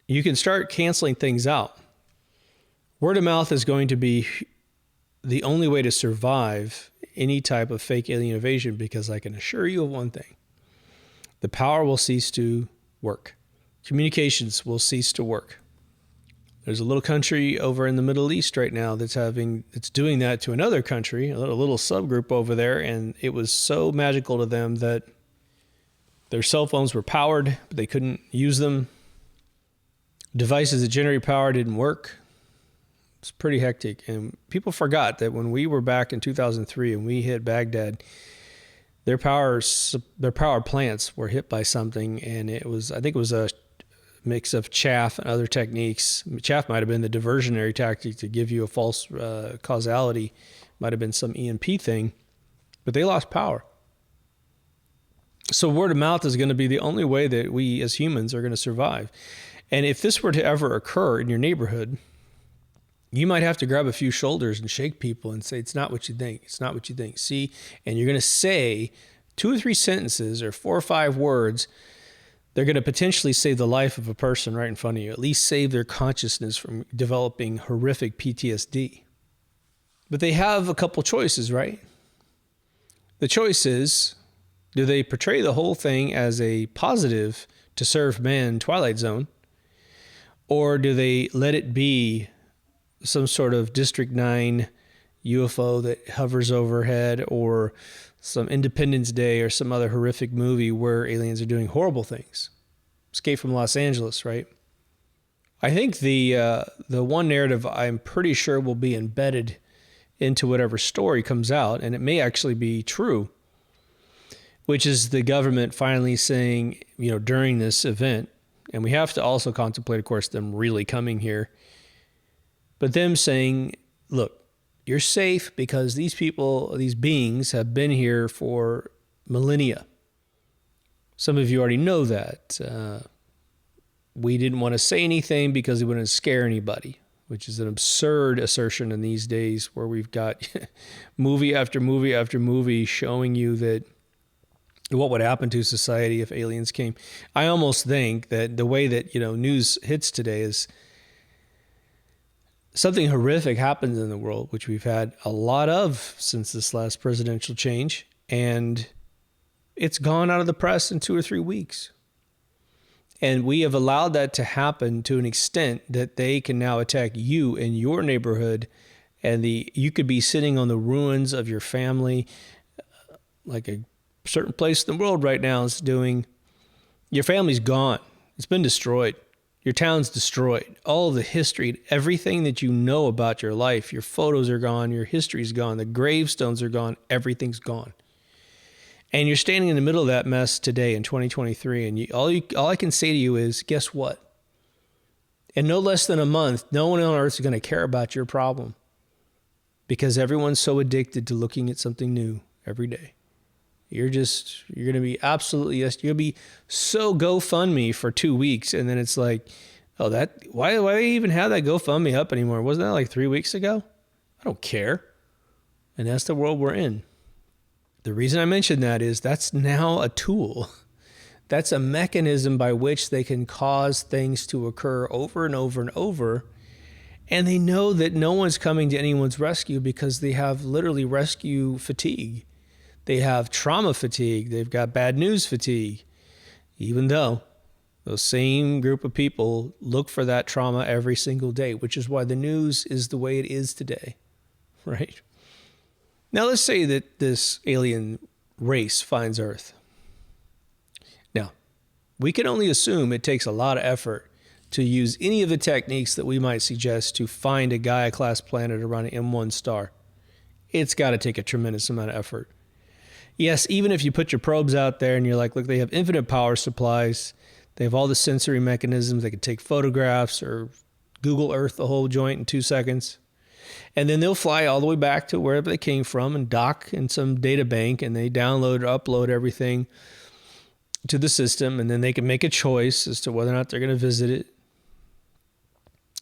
Speaker 1: you can start canceling things out. Word of mouth is going to be the only way to survive any type of fake alien invasion, because I can assure you of one thing. The power will cease to work. Communications will cease to work. There's a little country over in the Middle East right now that's doing that to another country, a little subgroup over there, and it was so magical to them that their cell phones were powered, but they couldn't use them. Devices that generate power didn't work. It's pretty hectic. And people forgot that when we were back in 2003 and we hit Baghdad, their power plants were hit by something, and I think it was a mix of chaff and other techniques. Chaff might have been the diversionary tactic to give you a false causality. Might have been some EMP thing, but they lost power. So word of mouth is going to be the only way that we as humans are going to survive. And if this were to ever occur in your neighborhood, you might have to grab a few shoulders and shake people and say, it's not what you think. It's not what you think. See, and you're going to say 2 or 3 sentences or 4 or 5 words. They're going to potentially save the life of a person right in front of you, at least save their consciousness from developing horrific PTSD. But they have a couple choices, right? The choice is, do they portray the whole thing as a positive to serve man Twilight Zone? Or do they let it be some sort of District 9 UFO that hovers overhead, or some Independence Day or some other horrific movie where aliens are doing horrible things? Escape from Los Angeles, right? I think the one narrative I'm pretty sure will be embedded into whatever story comes out, and it may actually be true, which is the government finally saying, during this event, and we have to also contemplate, of course, them really coming here, but them saying, look, you're safe because these people, these beings have been here for millennia. Some of you already know that. We didn't want to say anything because it wouldn't scare anybody, which is an absurd assertion in these days where we've got movie after movie after movie showing you that what would happen to society if aliens came. I almost think that the way that, news hits today is something horrific happens in the world, which we've had a lot of since this last presidential change, and it's gone out of the press in 2 or 3 weeks. And we have allowed that to happen to an extent that they can now attack you in your neighborhood, and you could be sitting on the ruins of your family, like a certain place in the world right now is doing. Your family's gone. It's been destroyed. Your town's destroyed. All of the history, everything that you know about your life, your photos are gone, your history's gone, the gravestones are gone, everything's gone. And you're standing in the middle of that mess today in 2023, and all I can say to you is, guess what? In no less than a month, no one on earth is going to care about your problem because everyone's so addicted to looking at something new every day. You're going to be absolutely, you'll be so GoFundMe for 2 weeks, and then it's like, oh, why do they even have that GoFundMe up anymore? Wasn't that like 3 weeks ago? I don't care. And that's the world we're in. The reason I mention that is that's now a tool. That's a mechanism by which they can cause things to occur over and over and over. And they know that no one's coming to anyone's rescue because they have literally rescue fatigue. They have trauma fatigue. They've got bad news fatigue. Even though those same group of people look for that trauma every single day, which is why the news is the way it is today, right? Now, let's say that this alien race finds Earth. Now, we can only assume it takes a lot of effort to use any of the techniques that we might suggest to find a Gaia-class planet around an M1 star. It's got to take a tremendous amount of effort. Yes, even if you put your probes out there and you're like, look, they have infinite power supplies. They have all the sensory mechanisms. They can take photographs or Google Earth the whole joint in 2 seconds. And then they'll fly all the way back to wherever they came from and dock in some data bank, and they download or upload everything to the system, and then they can make a choice as to whether or not they're going to visit it.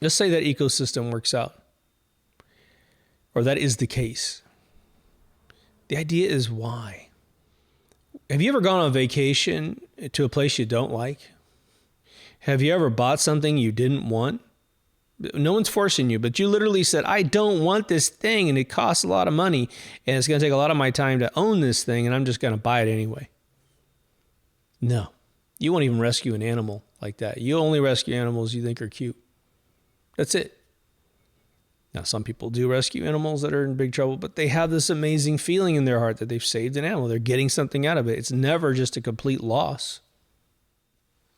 Speaker 1: Let's say that ecosystem works out, or that is the case. The idea is why. Have you ever gone on vacation to a place you don't like? Have you ever bought something you didn't want? No one's forcing you, but you literally said, I don't want this thing, and it costs a lot of money, and it's going to take a lot of my time to own this thing, and I'm just going to buy it anyway. No. You won't even rescue an animal like that. You only rescue animals you think are cute. That's it. Now, some people do rescue animals that are in big trouble, but they have this amazing feeling in their heart that they've saved an animal. They're getting something out of it. It's never just a complete loss.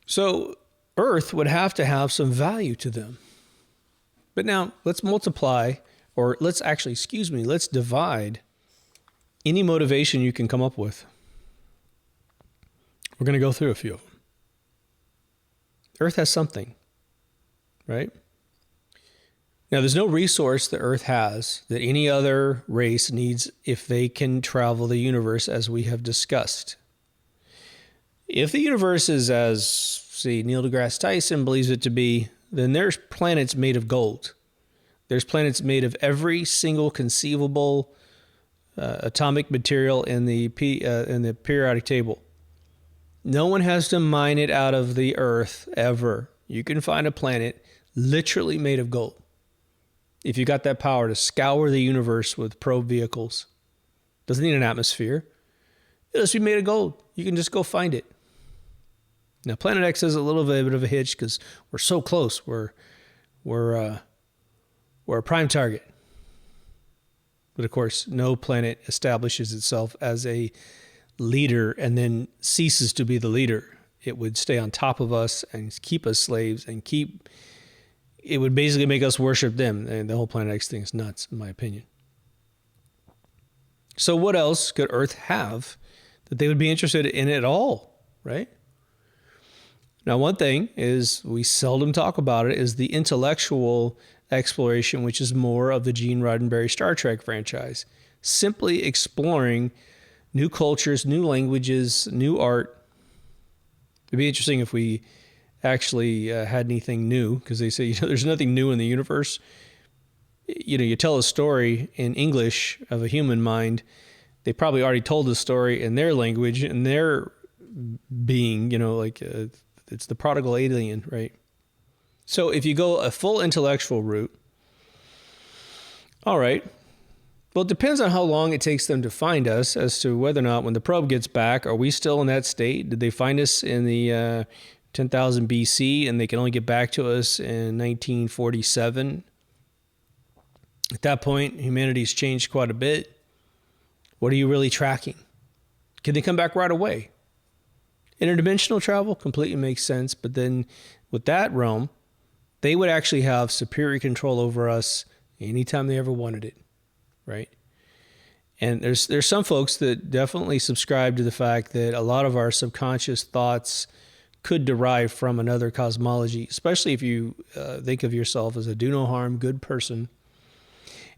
Speaker 1: So Earth would have to have some value to them. But now let's multiply, or let's divide any motivation you can come up with. We're going to go through a few of them. Earth has something, right? Now, there's no resource that Earth has that any other race needs if they can travel the universe as we have discussed. If the universe is as, Neil deGrasse Tyson believes it to be, then there's planets made of gold. There's planets made of every single conceivable atomic material in the periodic table. No one has to mine it out of the Earth ever. You can find a planet literally made of gold. If you got that power to scour the universe with probe vehicles, doesn't need an atmosphere. It'll just be made of gold. You can just go find it. Now, Planet X has a little bit of a hitch because we're so close. We're a prime target. But of course, no planet establishes itself as a leader and then ceases to be the leader. It would stay on top of us and keep us slaves and keep it would basically make us worship them. And the whole Planet X thing is nuts, in my opinion. So what else could Earth have that they would be interested in at all, right? Now, one thing is we seldom talk about it is the intellectual exploration, which is more of the Gene Roddenberry Star Trek franchise. Simply exploring new cultures, new languages, new art. It'd be interesting if we actually had anything new, because they say, there's nothing new in the universe. You tell a story in English of a human mind. They probably already told the story in their language and their being, it's the prodigal alien, right? So if you go a full intellectual route, all right, well, it depends on how long it takes them to find us as to whether or not when the probe gets back, are we still in that state? Did they find us in the 10,000 BC and they can only get back to us in 1947? At that point, humanity's changed quite a bit. What are you really tracking? Can they come back right away? Interdimensional travel completely makes sense, but then with that realm, they would actually have superior control over us anytime they ever wanted it, right? And there's some folks that definitely subscribe to the fact that a lot of our subconscious thoughts could derive from another cosmology, especially if you think of yourself as a do no harm, good person.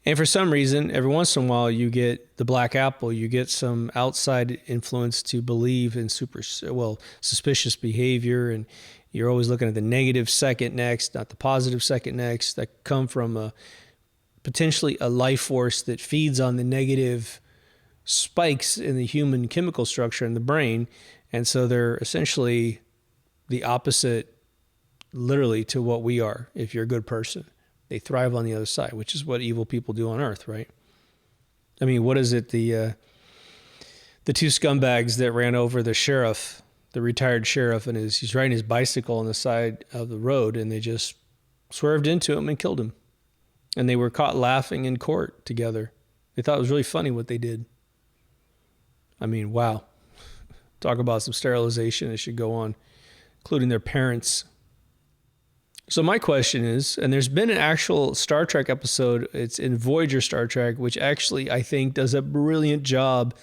Speaker 1: And for some reason, every once in a while, you get the black apple. You get some outside influence to believe in suspicious behavior, and you're always looking at the negative second next, not the positive second next, that come from potentially a life force that feeds on the negative spikes in the human chemical structure in the brain. And so they're essentially the opposite, literally, to what we are if you're a good person. They thrive on the other side, which is what evil people do on Earth, right? I mean, what is it? The two scumbags that ran over the sheriff, the retired sheriff, and he's riding his bicycle on the side of the road, and they just swerved into him and killed him. And they were caught laughing in court together. They thought it was really funny what they did. I mean, wow. Talk about some sterilization. It should go on, including their parents. So my question is, and there's been an actual Star Trek episode, it's in Voyager Star Trek, which actually I think does a brilliant job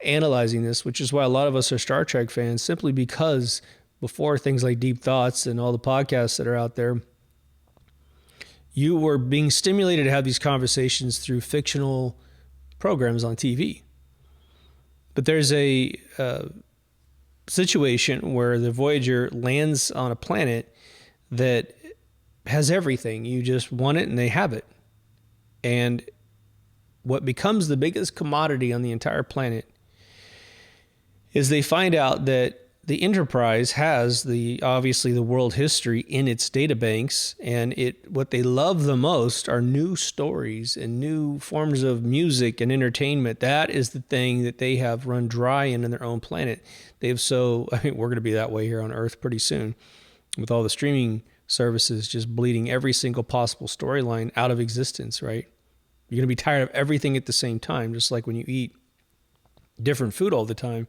Speaker 1: analyzing this, which is why a lot of us are Star Trek fans, simply because before things like Deep Thoughts and all the podcasts that are out there, you were being stimulated to have these conversations through fictional programs on TV. But there's a situation where the Voyager lands on a planet that has everything. You just want it and they have it. And what becomes the biggest commodity on the entire planet is they find out that the Enterprise has obviously the world history in its databanks, and what they love the most are new stories and new forms of music and entertainment. That is the thing that they have run dry in their own planet. We're going to be that way here on Earth pretty soon, with all the streaming services just bleeding every single possible storyline out of existence, right? You're going to be tired of everything at the same time, just like when you eat different food all the time.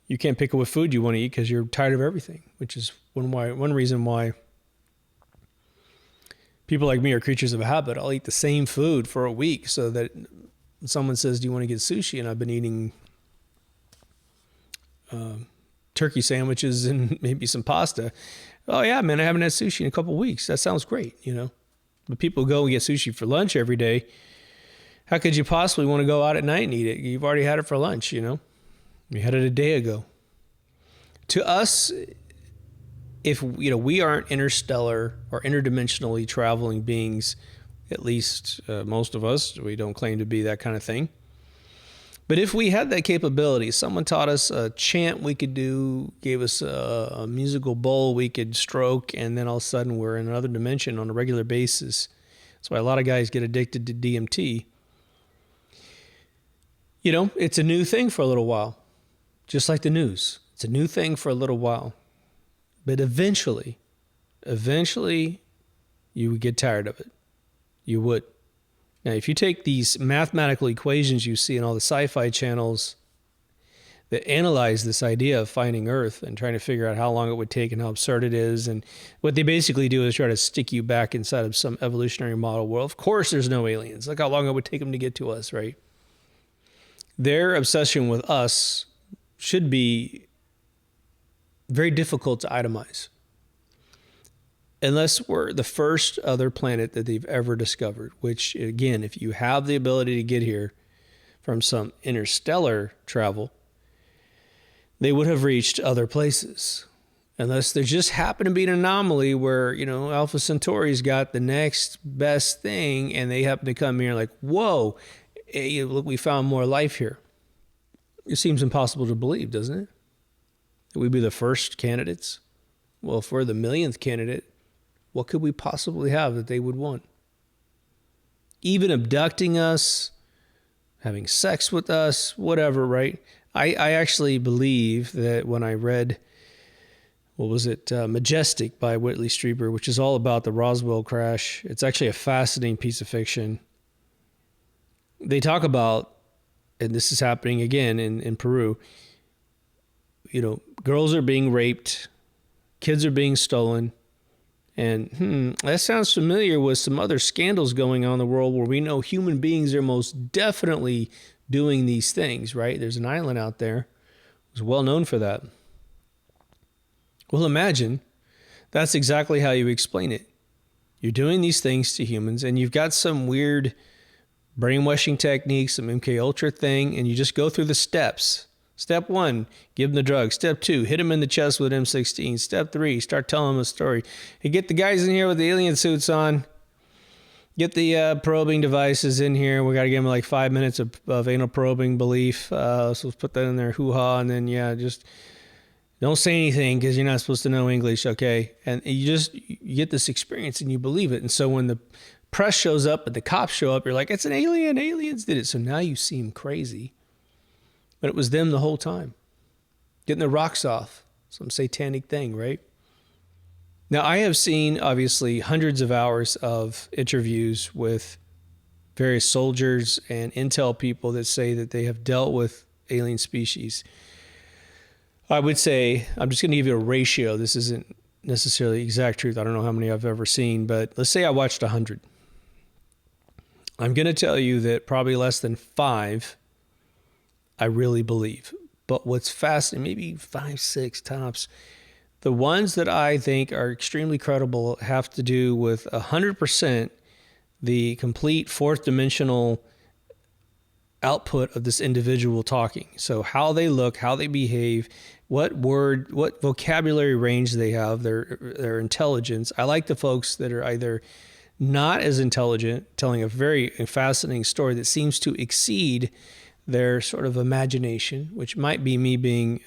Speaker 1: You can't pick what food you want to eat because you're tired of everything, which is one reason why people like me are creatures of habit. I'll eat the same food for a week so that someone says, do you want to get sushi? And I've been eating turkey sandwiches and maybe some pasta. Oh yeah, man, I haven't had sushi in a couple of weeks. That sounds great, But people go and get sushi for lunch every day. How could you possibly want to go out at night and eat it? You've already had it for lunch, You had it a day ago. To us, if we aren't interstellar or interdimensionally traveling beings, at least most of us, we don't claim to be that kind of thing. But if we had that capability, someone taught us a chant we could do, gave us a musical bowl we could stroke, and then all of a sudden we're in another dimension on a regular basis. That's why a lot of guys get addicted to DMT. It's a new thing for a little while. Just like the news. It's a new thing for a little while. But eventually, you would get tired of it. You would. Now, if you take these mathematical equations you see in all the sci-fi channels, that analyze this idea of finding Earth and trying to figure out how long it would take and how absurd it is. And what they basically do is try to stick you back inside of some evolutionary model world. Of course, there's no aliens. Look how long it would take them to get to us, right? Their obsession with us should be very difficult to itemize. Unless we're the first other planet that they've ever discovered, which, again, if you have the ability to get here from some interstellar travel, they would have reached other places. Unless there just happened to be an anomaly where, Alpha Centauri's got the next best thing and they happen to come here like, whoa, hey, look, we found more life here. It seems impossible to believe, doesn't it? That we'd be the first candidates. Well, if we're the millionth candidate, what could we possibly have that they would want? Even abducting us, having sex with us, whatever, right? I actually believe that when I read, Majestic by Whitley Strieber, which is all about the Roswell crash. It's actually a fascinating piece of fiction. They talk about, and this is happening again in Peru, girls are being raped, kids are being stolen. And that sounds familiar with some other scandals going on in the world where we know human beings are most definitely doing these things, right? There's an island out there. It's well known for that. Well, imagine that's exactly how you explain it. You're doing these things to humans and you've got some weird brainwashing techniques, some MK Ultra thing, and you just go through the steps. Step 1, give them the drug. Step 2, hit them in the chest with M16. Step 3, start telling them a story. Hey, get the guys in here with the alien suits on. Get the probing devices in here. We got to give them like 5 minutes of anal probing belief. So let's put that in there, hoo-ha, and then, just don't say anything because you're not supposed to know English, okay? And you get this experience and you believe it. And so when the press shows up and the cops show up, you're like, it's an alien. Aliens did it. So now you seem crazy. But it was them the whole time. Getting the rocks off. Some satanic thing, right? Now, I have seen, obviously, hundreds of hours of interviews with various soldiers and intel people that say that they have dealt with alien species. I would say, I'm just going to give you a ratio. This isn't necessarily exact truth. I don't know how many I've ever seen, but let's say I watched 100. I'm going to tell you that probably less than 5 I really believe. But what's fascinating, maybe 5, 6 tops, the ones that I think are extremely credible have to do with 100% the complete fourth dimensional output of this individual talking. So how they look, how they behave, what vocabulary range they have, their intelligence. I like the folks that are either not as intelligent, telling a very fascinating story that seems to exceed their sort of imagination, which might be me being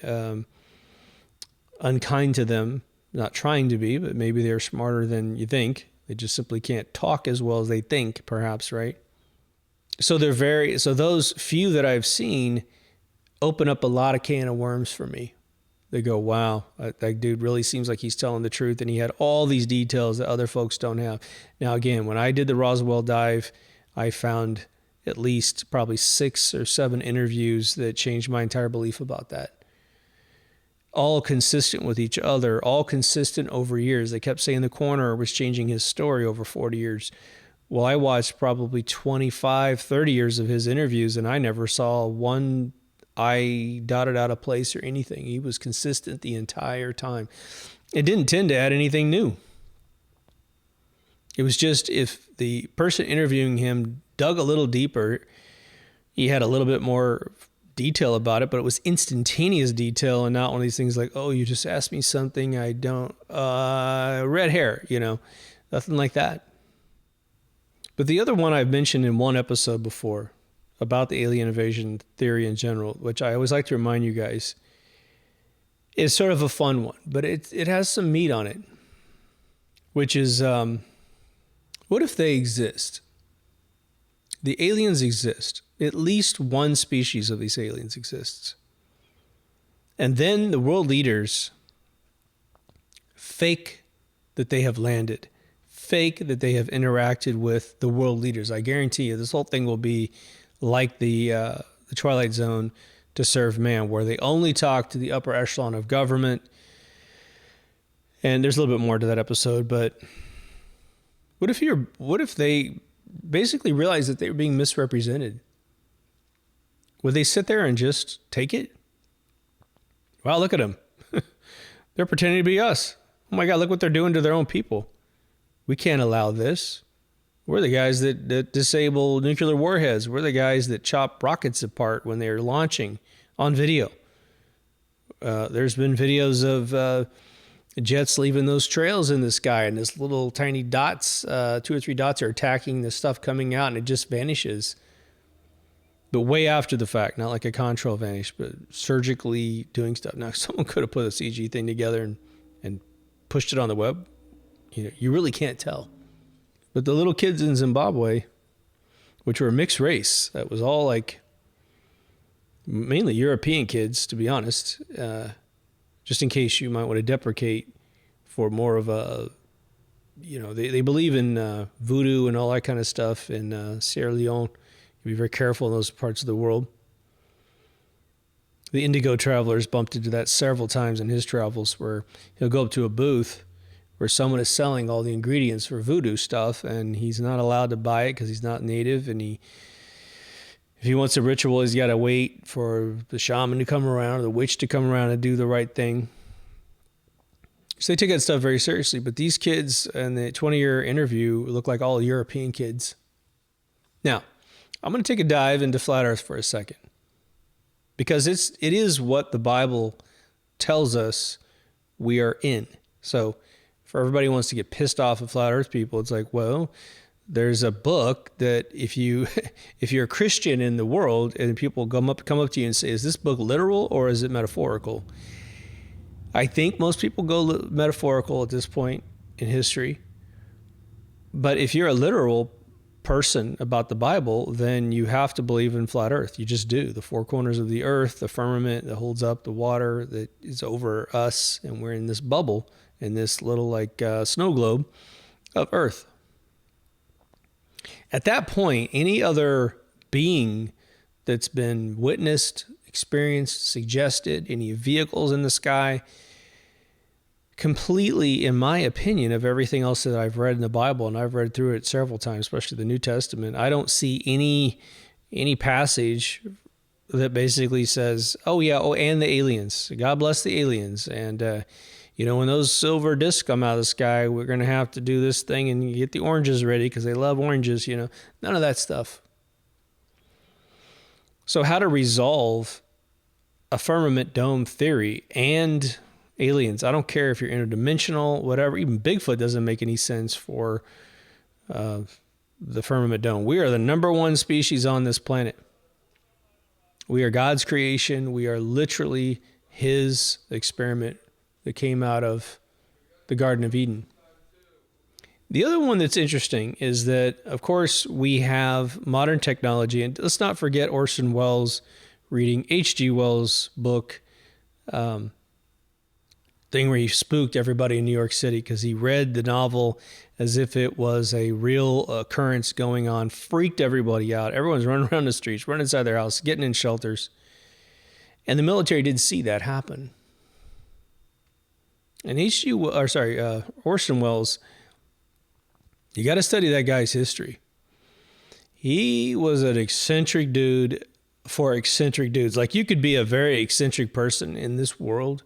Speaker 1: unkind to them, not trying to be, but maybe they're smarter than you think. They just simply can't talk as well as they think, perhaps, right? So those few that I've seen open up a lot of can of worms for me. They go, wow, that dude really seems like he's telling the truth, and he had all these details that other folks don't have. Now, again, when I did the Roswell dive, I found at least probably 6 or 7 interviews that changed my entire belief about that. All consistent with each other, all consistent over years. They kept saying the coroner was changing his story over 40 years. Well, I watched probably 25, 30 years of his interviews, and I never saw one eye dotted out of place or anything. He was consistent the entire time. It didn't tend to add anything new. It was just if the person interviewing him dug a little deeper, he had a little bit more detail about it, but it was instantaneous detail and not one of these things like, oh, you just asked me something I don't, red hair, nothing like that. But the other one I've mentioned in one episode before about the alien invasion theory in general, which I always like to remind you guys, is sort of a fun one, but it has some meat on it, which is, what if they exist? The aliens exist. At least one species of these aliens exists. And then the world leaders fake that they have landed, fake that they have interacted with the world leaders. I guarantee you this whole thing will be like the Twilight Zone, to serve man, where they only talk to the upper echelon of government. And there's a little bit more to that episode, but what if they basically realized that they were being misrepresented? Would they sit there and just take it? Wow, look at them. They're pretending to be us. Oh my God, look what they're doing to their own people. We can't allow this. We're the guys that disable nuclear warheads. We're the guys that chop rockets apart when they're launching on video. There's been videos of jets leaving those trails in the sky, and this little tiny dots, 2 or 3 dots, are attacking the stuff coming out, and it just vanishes. But way after the fact, not like a contrail vanish, but surgically doing stuff. Now, someone could have put a CG thing together and pushed it on the web. You really can't tell. But the little kids in Zimbabwe, which were a mixed race, that was all like mainly European kids, to be honest, just in case you might want to deprecate for more of a, they believe in voodoo and all that kind of stuff in Sierra Leone. You be very careful in those parts of the world. The Indigo Traveler's bumped into that several times in his travels, where he'll go up to a booth where someone is selling all the ingredients for voodoo stuff, and he's not allowed to buy it because he's not native, and if he wants a ritual, he's got to wait for the shaman to come around or the witch to come around and do the right thing. So they take that stuff very seriously. But these kids in the 20-year interview look like all European kids. Now, I'm going to take a dive into flat Earth for a second, because it is what the Bible tells us we are in. So for everybody who wants to get pissed off at flat Earth people, it's like, well, there's a book that if you're a Christian in the world and people come up to you and say, is this book literal or is it metaphorical? I think most people go metaphorical at this point in history. But if you're a literal person about the Bible, then you have to believe in flat Earth. You just do. The 4 corners of the earth, the firmament that holds up the water that is over us, and we're in this bubble, in this little snow globe of Earth. At that point, any other being that's been witnessed, experienced, suggested, any vehicles in the sky, completely, in my opinion, of everything else that I've read in the Bible, and I've read through it several times, especially the New Testament, I don't see any passage that basically says, and the aliens. God bless the aliens. And, when those silver discs come out of the sky, we're going to have to do this thing and get the oranges ready because they love oranges, None of that stuff. So how to resolve a firmament dome theory and aliens? I don't care if you're interdimensional, whatever. Even Bigfoot doesn't make any sense for the firmament dome. We are the number 1 species on this planet. We are God's creation. We are literally his experiment that came out of the Garden of Eden. The other one that's interesting is that, of course, we have modern technology, and let's not forget Orson Welles reading H.G. Wells' book, thing where he spooked everybody in New York City because he read the novel as if it was a real occurrence going on, freaked everybody out. Everyone's running around the streets, running inside their house, getting in shelters. And the military did see that happen. And Orson Welles, you got to study that guy's history. He was an eccentric dude for eccentric dudes. Like, you could be a very eccentric person in this world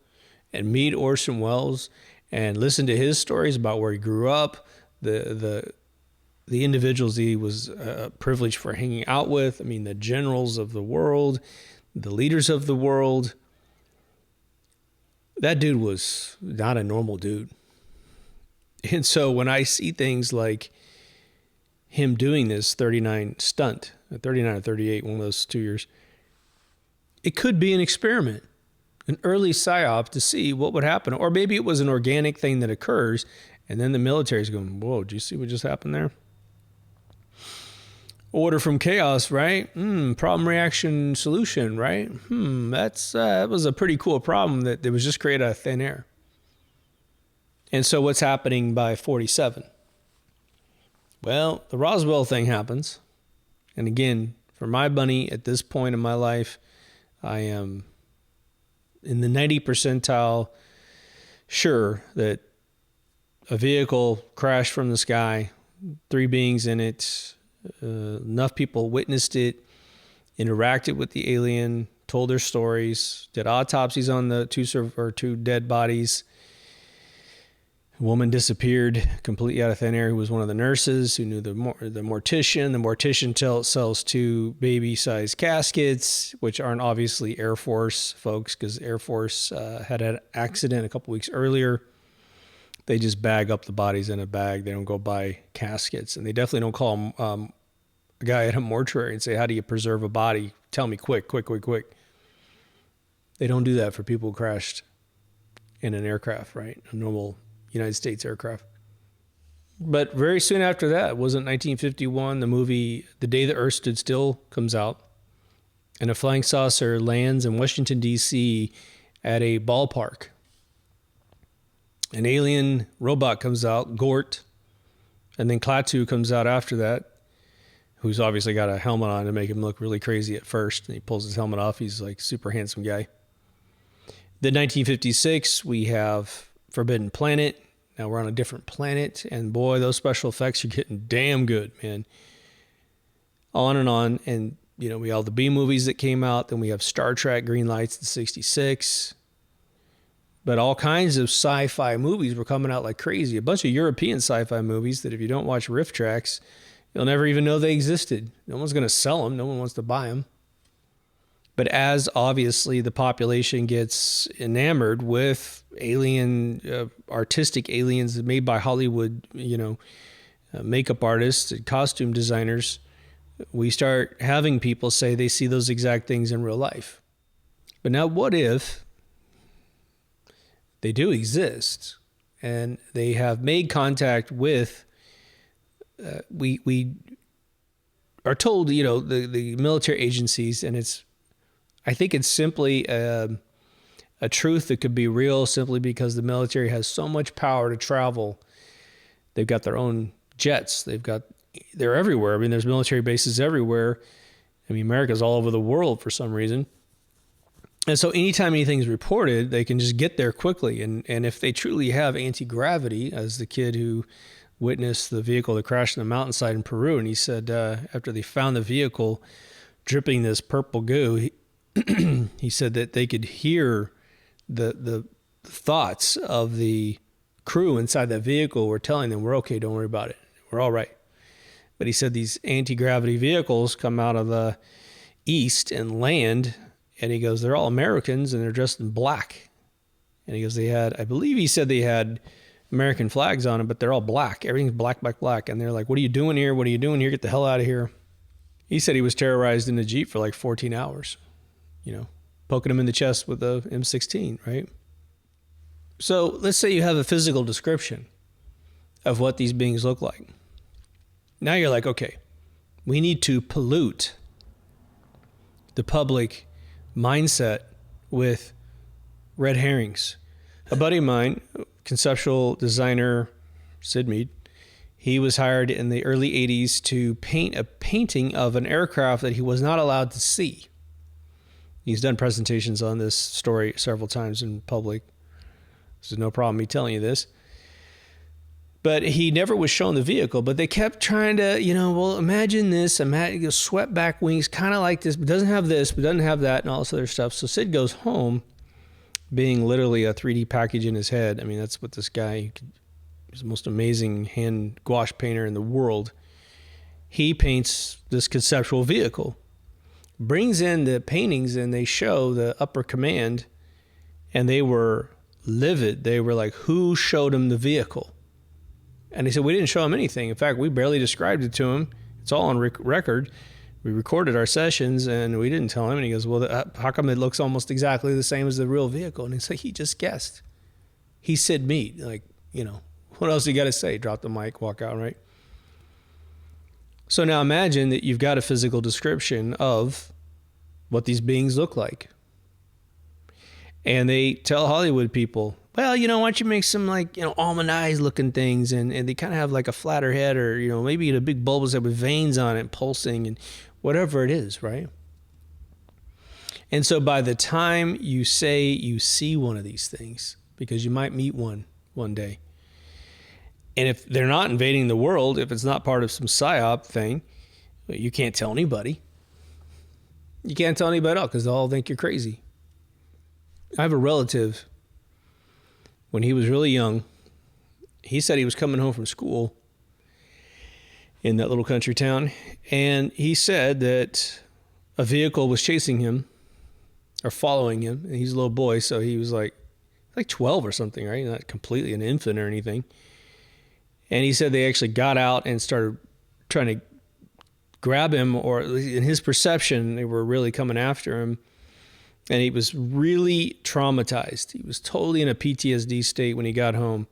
Speaker 1: and meet Orson Welles and listen to his stories about where he grew up, the individuals he was privileged for hanging out with. I mean, the generals of the world, the leaders of the world. That dude was not a normal dude. And so when I see things like him doing this 39 stunt, 39 or 38, one of those 2 years, it could be an experiment, an early psyop to see what would happen. Or maybe it was an organic thing that occurs, and then the military's going, whoa, do you see what just happened there? Order from chaos, right? Problem, reaction, solution, right? That was a pretty cool problem that was just created out of thin air. And so what's happening by 47? Well, the Roswell thing happens. And again, for my money, at this point in my life, I am in the 90 percentile sure that a vehicle crashed from the sky, 3 beings in it, enough people witnessed it, interacted with the alien, told their stories, did autopsies on the two dead bodies. A woman disappeared completely out of thin air who was one of the nurses who knew the mortician. The mortician sells 2 baby-sized caskets, which aren't obviously Air Force folks, because Air Force had an accident a couple weeks earlier. They just bag up the bodies in a bag. They don't go buy caskets. And they definitely don't call a guy at a mortuary and say, how do you preserve a body? Tell me quick. They don't do that for people who crashed in an aircraft, right? A normal United States aircraft. But very soon after that, it wasn't 1951, the movie The Day the Earth Stood Still comes out, and a flying saucer lands in Washington, D.C. at a ballpark. An alien robot comes out, Gort, and then Klaatu comes out after that, who's obviously got a helmet on to make him look really crazy at first. And he pulls his helmet off. He's like a super handsome guy. Then 1956, we have Forbidden Planet. Now we're on a different planet. And boy, those special effects are getting damn good, man. On and on. And, you know, we have the B movies that came out. Then we have Star Trek Green Lights in 66. But all kinds of sci-fi movies were coming out like crazy. A bunch of European sci-fi movies that if you don't watch riff tracks, you'll never even know they existed. No one's going to sell them. No one wants to buy them. But as obviously the population gets enamored with alien, artistic aliens made by Hollywood, makeup artists and costume designers, we start having people say they see those exact things in real life. But now what if they do exist and they have made contact with, we are told, the military agencies, and I think it's simply a truth that could be real simply because the military has so much power to travel. They've got their own jets. They're everywhere. I mean, there's military bases everywhere. I mean, America's all over the world for some reason. And so anytime anything's reported, they can just get there quickly. And if they truly have anti-gravity, as the kid who witnessed the vehicle that crashed in the mountainside in Peru, and he said after they found the vehicle dripping this purple goo, he said that they could hear the thoughts of the crew inside that vehicle were telling them, we're okay, don't worry about it. We're all right. But he said these anti-gravity vehicles come out of the east and land, and he goes, they're all Americans and they're dressed in black. And he goes, I believe he said they had American flags on them, but they're all black. Everything's black, black, black. And they're like, what are you doing here? What are you doing here? Get the hell out of here. He said he was terrorized in a Jeep for like 14 hours. Poking him in the chest with a M16, right? So let's say you have a physical description of what these beings look like. Now you're like, okay, we need to pollute the public mindset with red herrings. A buddy of mine, conceptual designer Sid Mead, he was hired in the early 80s to paint a painting of an aircraft that he was not allowed to see. He's done presentations on this story several times in public. There's no problem me telling you this. But he never was shown the vehicle, but they kept trying to, imagine this, imagine swept back wings, kind of like this, but doesn't have this, but doesn't have that, and all this other stuff. So Sid goes home being literally a 3D package in his head. I mean, that's what this guy, he's the most amazing hand gouache painter in the world. He paints this conceptual vehicle. Brings in the paintings and they show the upper command, and they were livid. They were like, who showed him the vehicle? And he said, we didn't show him anything. In fact, we barely described it to him. It's all on record. We recorded our sessions and we didn't tell him. And he goes, well, how come it looks almost exactly the same as the real vehicle? And he's like, he just guessed. He said Mead. Like, what else you got to say? Drop the mic, walk out, right? So now imagine that you've got a physical description of what these beings look like. And they tell Hollywood people, well, why don't you make some almond eyes looking things, and they kind of have like a flatter head, or, maybe a big bulbous head with veins on it, pulsing and whatever it is, right? And so by the time you say you see one of these things, because you might meet one day, and if they're not invading the world, if it's not part of some psyop thing, you can't tell anybody. You can't tell anybody at all because they'll all think you're crazy. I have a relative, when he was really young, he said he was coming home from school in that little country town, and he said that a vehicle was chasing him or following him, and he's a little boy, so he was like 12 or something, right? Not completely an infant or anything. And he said they actually got out and started trying to grab him, or in his perception, they were really coming after him. And he was really traumatized. He was totally in a PTSD state when he got home.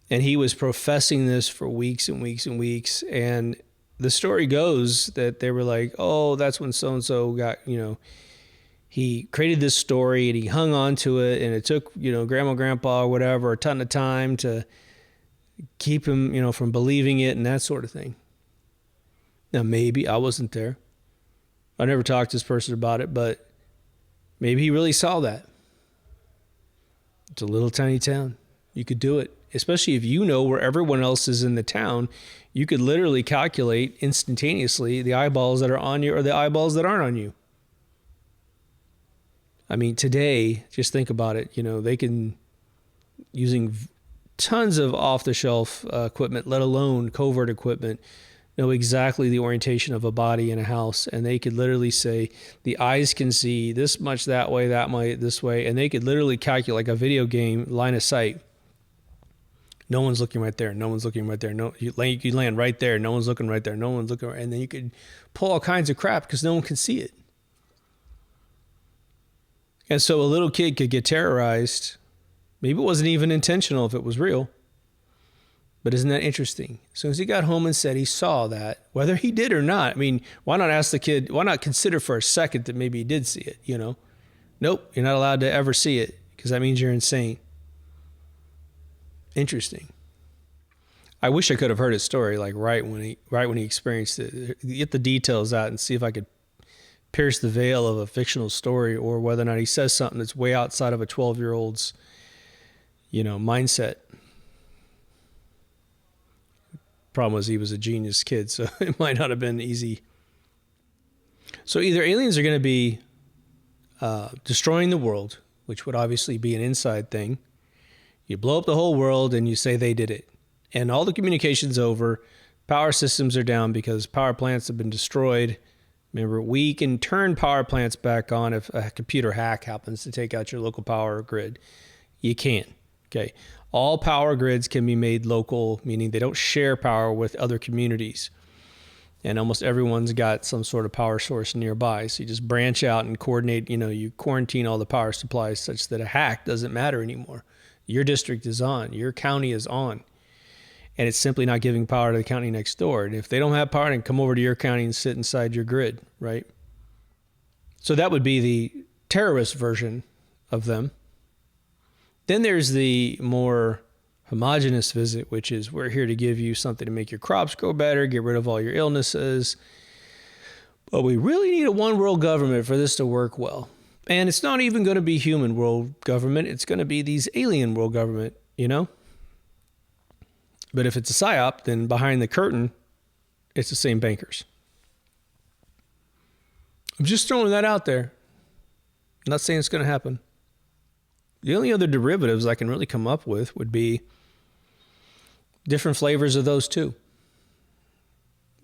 Speaker 1: And he was professing this for weeks and weeks and weeks. And the story goes that they were like, oh, that's when so-and-so got, he created this story and he hung on to it. And it took, grandma, grandpa, or whatever, a ton of time to keep him, from believing it and that sort of thing. Now, maybe I wasn't there. I never talked to this person about it, but maybe he really saw that. It's a little tiny town. You could do it, especially if you know where everyone else is in the town. You could literally calculate instantaneously the eyeballs that are on you or the eyeballs that aren't on you. I mean, today, just think about it. They can, using tons of off-the-shelf equipment, let alone covert equipment, know exactly the orientation of a body in a house. And they could literally say the eyes can see this much that way, that might this way. And they could literally calculate, like a video game, line of sight. No one's looking right there. No one's looking right there. No, you land right there. No one's looking right there. No one's looking right. And then you could pull all kinds of crap because no one can see it. And so a little kid could get terrorized. Maybe it wasn't even intentional if it was real. But isn't that interesting? As soon as he got home and said he saw that, whether he did or not, I mean, why not ask the kid, why not consider for a second that maybe he did see it, Nope, you're not allowed to ever see it because that means you're insane. Interesting. I wish I could have heard his story like right when he experienced it. Get the details out and see if I could pierce the veil of a fictional story, or whether or not he says something that's way outside of a 12-year-old's, mindset. Problem was he was a genius kid, so it might not have been easy. So either aliens are going to be destroying the world, which would obviously be an inside thing. You blow up the whole world and you say they did it. And all the communication's over. Power systems are down because power plants have been destroyed. Remember, we can turn power plants back on if a computer hack happens to take out your local power grid. You can. Okay. All power grids can be made local, meaning they don't share power with other communities. And almost everyone's got some sort of power source nearby. So you just branch out and coordinate, you quarantine all the power supplies such that a hack doesn't matter anymore. Your district is on. Your county is on. And it's simply not giving power to the county next door. And if they don't have power, then come over to your county and sit inside your grid, right? So that would be the terrorist version of them. Then there's the more homogenous visit, which is we're here to give you something to make your crops grow better, get rid of all your illnesses. But we really need a one world government for this to work well. And it's not even going to be human world government. It's going to be these alien world government, But if it's a psyop, then behind the curtain, it's the same bankers. I'm just throwing that out there. I'm not saying it's going to happen. The only other derivatives I can really come up with would be different flavors of those two.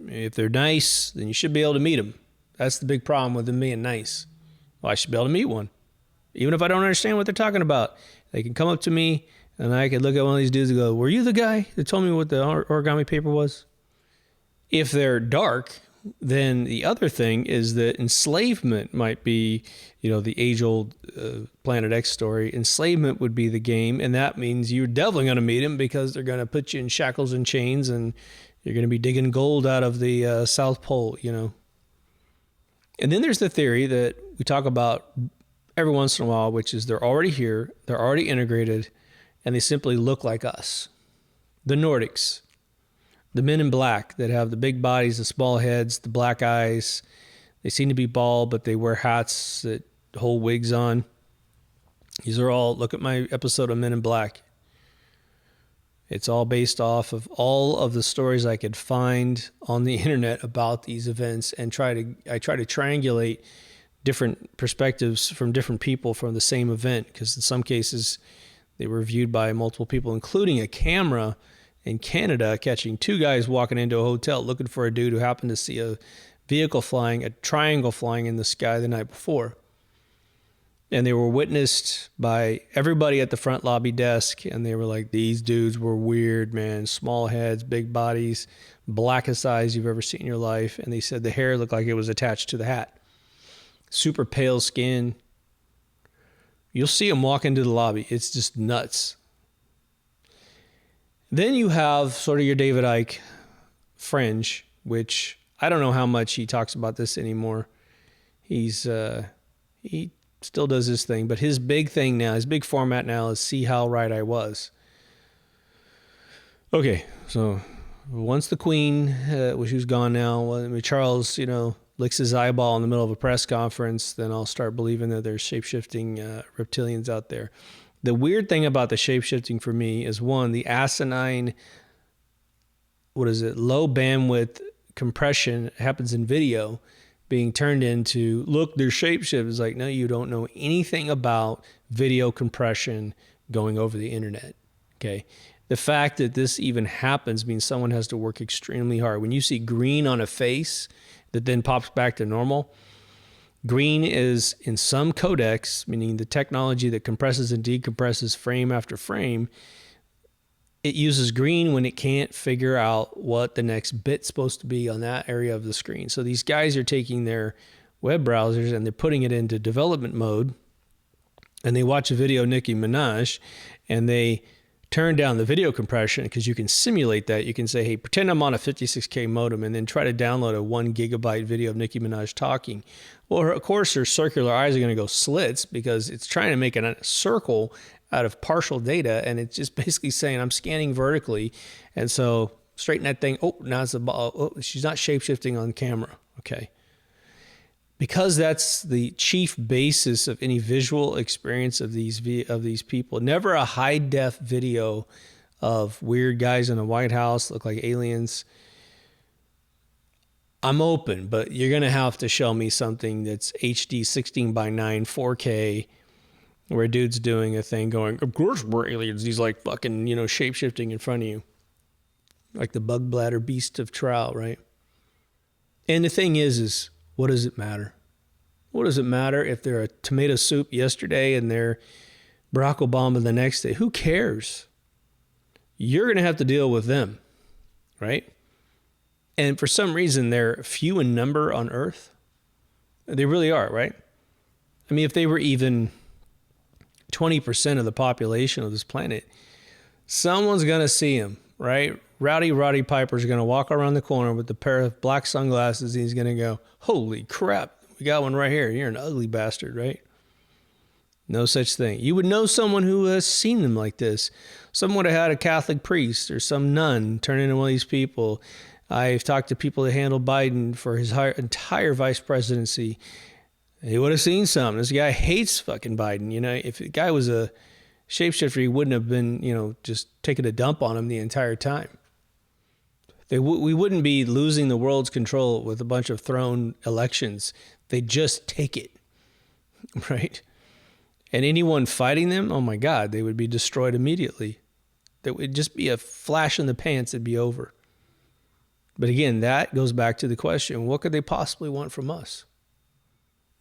Speaker 1: If they're nice, then you should be able to meet them. That's the big problem with them being nice. Well, I should be able to meet one. Even if I don't understand what they're talking about, they can come up to me and I could look at one of these dudes and go, were you the guy that told me what the origami paper was? If they're dark, then the other thing is that enslavement might be, the age-old Planet X story. Enslavement would be the game, and that means you're definitely going to meet him because they're going to put you in shackles and chains, and you're going to be digging gold out of the South Pole, And then there's the theory that we talk about every once in a while, which is they're already here, they're already integrated, and they simply look like us. The Nordics, the men in black that have the big bodies, the small heads, the black eyes, They seem to be bald, but they wear hats that hold wigs on. These are all, look at my episode of Men in Black. It's all based off of all of the stories I could find on the internet about these events, and I try to triangulate different perspectives from different people from the same event, because in some cases they were viewed by multiple people, including a camera in Canada catching two guys walking into a hotel looking for a dude who happened to see a vehicle flying, a triangle flying in the sky the night before. And they were witnessed by everybody at the front lobby desk. And they were like, these dudes were weird, man. Small heads, big bodies, blackest eyes you've ever seen in your life. And they said the hair looked like it was attached to the hat. Super pale skin. You'll see them walk into the lobby. It's just nuts. Then you have sort of your David Icke fringe, which I don't know how much he talks about this anymore. He still does his thing, but his big thing now, his big format now is see how right I was. Okay, so once the Queen, she was gone now, when Charles, licks his eyeball in the middle of a press conference, then I'll start believing that there's shape-shifting reptilians out there. The weird thing about the shape-shifting for me is, one, the asinine, low bandwidth compression happens in video being turned into, look, there's shapeshift. It's like, no, you don't know anything about video compression going over the internet, okay? The fact that this even happens means someone has to work extremely hard. When you see green on a face that then pops back to normal, green is, in some codecs, meaning the technology that compresses and decompresses frame after frame, it uses green when it can't figure out what the next bit's supposed to be on that area of the screen. So these guys are taking their web browsers and they're putting it into development mode, and they watch a video of Nicki Minaj and they turn down the video compression, because you can simulate that. You can say, hey, pretend I'm on a 56K modem, and then try to download a 1 gigabyte video of Nicki Minaj talking. Well, of course, her circular eyes are going to go slits because it's trying to make a circle out of partial data, and it's just basically saying, I'm scanning vertically, and so straighten that thing. Oh, now it's she's not shape-shifting on camera. Okay. Because that's the chief basis of any visual experience of these people. Never a high-def video of weird guys in a White House look like aliens. I'm open, but you're going to have to show me something that's HD 16:9 4K, where a dude's doing a thing going, of course we're aliens. He's like fucking, shape-shifting in front of you. Like the bug bladder beast of Trow, right? And the thing is what does it matter? What does it matter if they're a tomato soup yesterday and they're Barack Obama the next day? Who cares? You're going to have to deal with them, right? And for some reason, they're few in number on Earth. They really are, right? I mean, if they were even 20% of the population of this planet, someone's going to see them, right? Rowdy Roddy Piper's going to walk around the corner with a pair of black sunglasses, and he's going to go, holy crap, we got one right here. You're an ugly bastard, right? No such thing. You would know someone who has seen them like this. Someone would have had a Catholic priest or some nun turn into one of these people. I've talked to people that handled Biden for his entire vice presidency. He would have seen something. This guy hates fucking Biden. If the guy was a shapeshifter, he wouldn't have been, just taking a dump on him the entire time. We wouldn't be losing the world's control with a bunch of thrown elections. They just take it, right? And anyone fighting them, oh my God, they would be destroyed immediately. That would just be a flash in the pants. It'd be over. But again, that goes back to the question, what could they possibly want from us?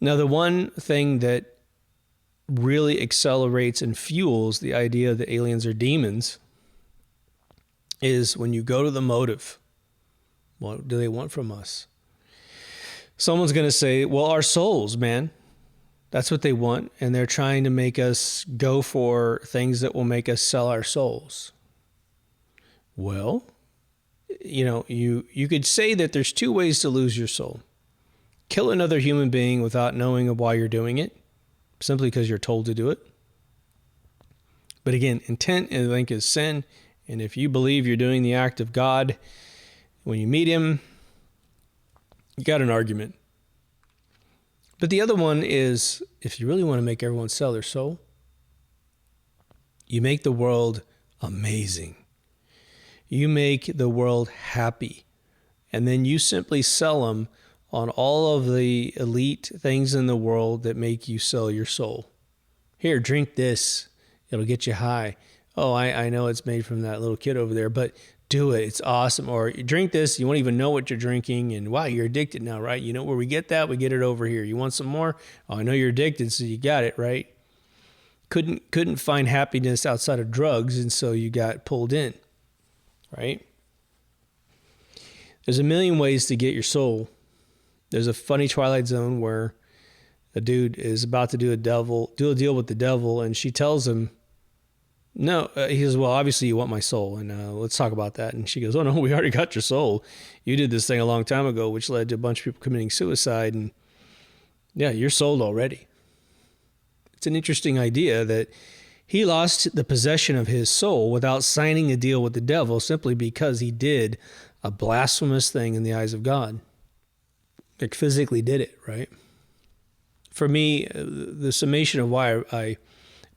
Speaker 1: Now, the one thing that really accelerates and fuels the idea that aliens are demons is when you go to the motive. What do they want from us? Someone's going to say, well, our souls, man. That's what they want. And they're trying to make us go for things that will make us sell our souls. Well, you could say that there's two ways to lose your soul. Kill another human being without knowing why you're doing it, simply because you're told to do it. But again, intent, I think, is sin. And if you believe you're doing the act of God, when you meet him, you got an argument. But the other one is, if you really want to make everyone sell their soul, you make the world amazing. You make the world happy. And then you simply sell them on all of the elite things in the world that make you sell your soul. Here, drink this. It'll get you high. Oh, I know it's made from that little kid over there, but do it. It's awesome. Or you drink this, you won't even know what you're drinking, and wow, you're addicted now, right? You know where we get that? We get it over here. You want some more? Oh, I know you're addicted, so you got it, right? Couldn't find happiness outside of drugs, and so you got pulled in, right? There's a million ways to get your soul. There's a funny Twilight Zone where a dude is about to do a deal with the devil, and she tells him, no, he says, well, obviously you want my soul, and let's talk about that. And she goes, oh no, we already got your soul. You did this thing a long time ago, which led to a bunch of people committing suicide, and yeah, you're sold already. It's an interesting idea that he lost the possession of his soul without signing a deal with the devil simply because he did a blasphemous thing in the eyes of God. Like physically did it, right? For me, the summation of why I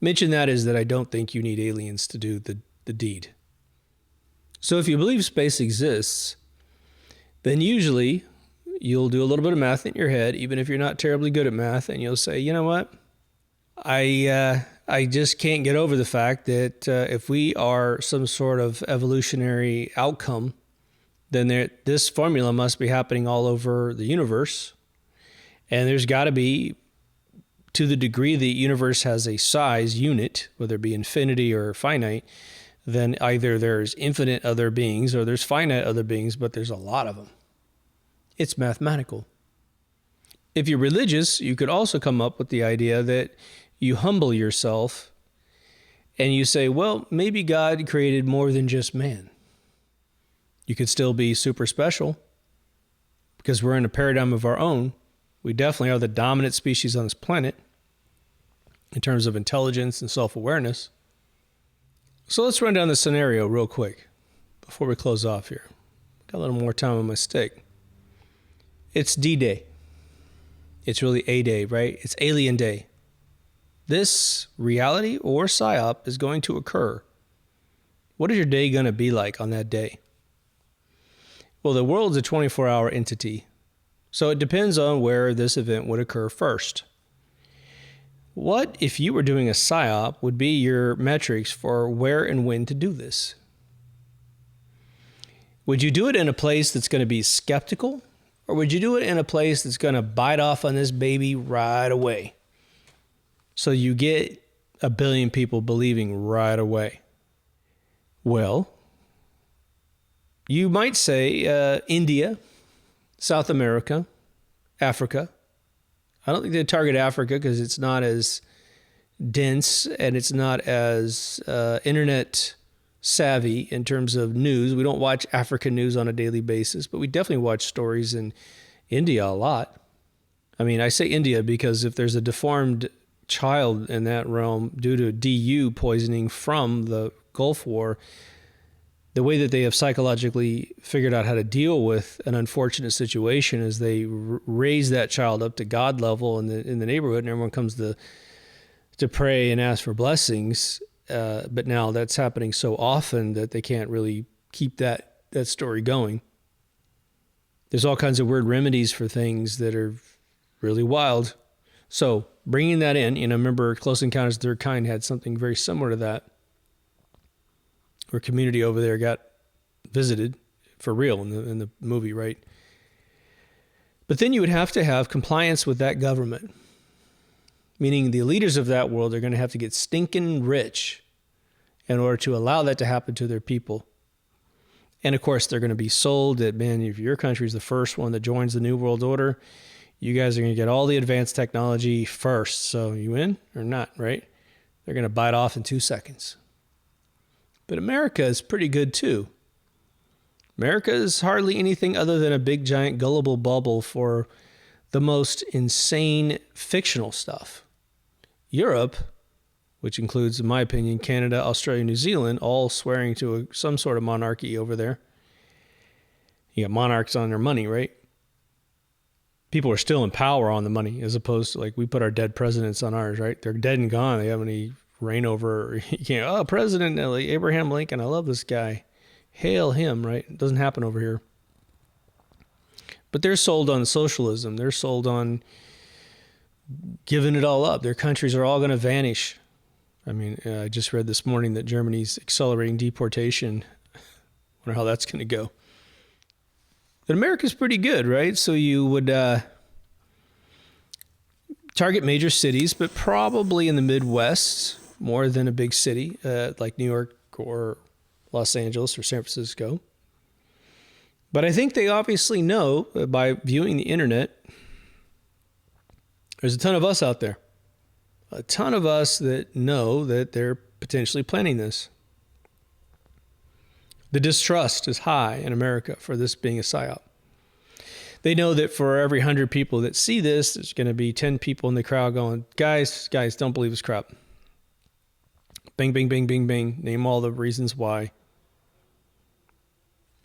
Speaker 1: mention that is that I don't think you need aliens to do the deed. So if you believe space exists, then usually you'll do a little bit of math in your head, even if you're not terribly good at math, and you'll say, you know what? I just can't get over the fact that if we are some sort of evolutionary outcome, then this formula must be happening all over the universe. And there's got to be, to the degree the universe has a size unit, whether it be infinity or finite, then either there's infinite other beings or there's finite other beings, but there's a lot of them. It's mathematical. If you're religious, you could also come up with the idea that you humble yourself and you say, well, maybe God created more than just man. You could still be super special because we're in a paradigm of our own. We definitely are the dominant species on this planet in terms of intelligence and self-awareness. So let's run down the scenario real quick before we close off here. Got a little more time on my stick. It's D-Day. It's really A-Day, right? It's Alien Day. This reality or PSYOP is going to occur. What is your day going to be like on that day? Well, the world's a 24-hour entity, so it depends on where this event would occur first. What, if you were doing a PSYOP, would be your metrics for where and when to do this? Would you do it in a place that's going to be skeptical, or would you do it in a place that's going to bite off on this baby right away? So you get 1 billion people believing right away. Well, you might say India, South America, Africa. I don't think they target Africa because it's not as dense and it's not as internet savvy in terms of news. We don't watch African news on a daily basis, but we definitely watch stories in India a lot. I mean, I say India because if there's a deformed child in that realm due to DU poisoning from the Gulf War, the way that they have psychologically figured out how to deal with an unfortunate situation is they raise that child up to God level in the neighborhood, and everyone comes to pray and ask for blessings. But now that's happening so often that they can't really keep that story going. There's all kinds of weird remedies for things that are really wild. So bringing that in, remember Close Encounters of the Third Kind had something very similar to that, where community over there got visited for real in the movie, right? But then you would have to have compliance with that government, meaning the leaders of that world are going to have to get stinking rich in order to allow that to happen to their people. And of course, they're going to be sold that, man, if your country is the first one that joins the New World Order, you guys are going to get all the advanced technology first. So you in or not, right? They're going to bite off in 2 seconds. But America is pretty good too. America is hardly anything other than a big, giant, gullible bubble for the most insane fictional stuff. Europe, which includes, in my opinion, Canada, Australia, New Zealand, all swearing to some sort of monarchy over there. You got monarchs on their money, right? people are still in power on the money, as opposed to like we put our dead presidents on ours, right? They're dead and gone. They have any reign over. You can't. Oh, President Abraham Lincoln. I love this guy. Hail him, right? It doesn't happen over here. But they're sold on socialism. They're sold on giving it all up. Their countries are all going to vanish. I mean, I just read this morning that Germany's accelerating deportation. Wonder how that's going to go. But America's pretty good, right? So you would target major cities, but probably in the Midwest more than a big city like New York or Los Angeles or San Francisco. But I think they obviously know by viewing the internet, there's a ton of us out there. A ton of us that know that they're potentially planning this. The distrust is high in America for this being a psyop. They know that for every 100 people that see this, there's going to be 10 people in the crowd going, guys, don't believe this crap. Bing, bing, bing, bing, bing. Name all the reasons why.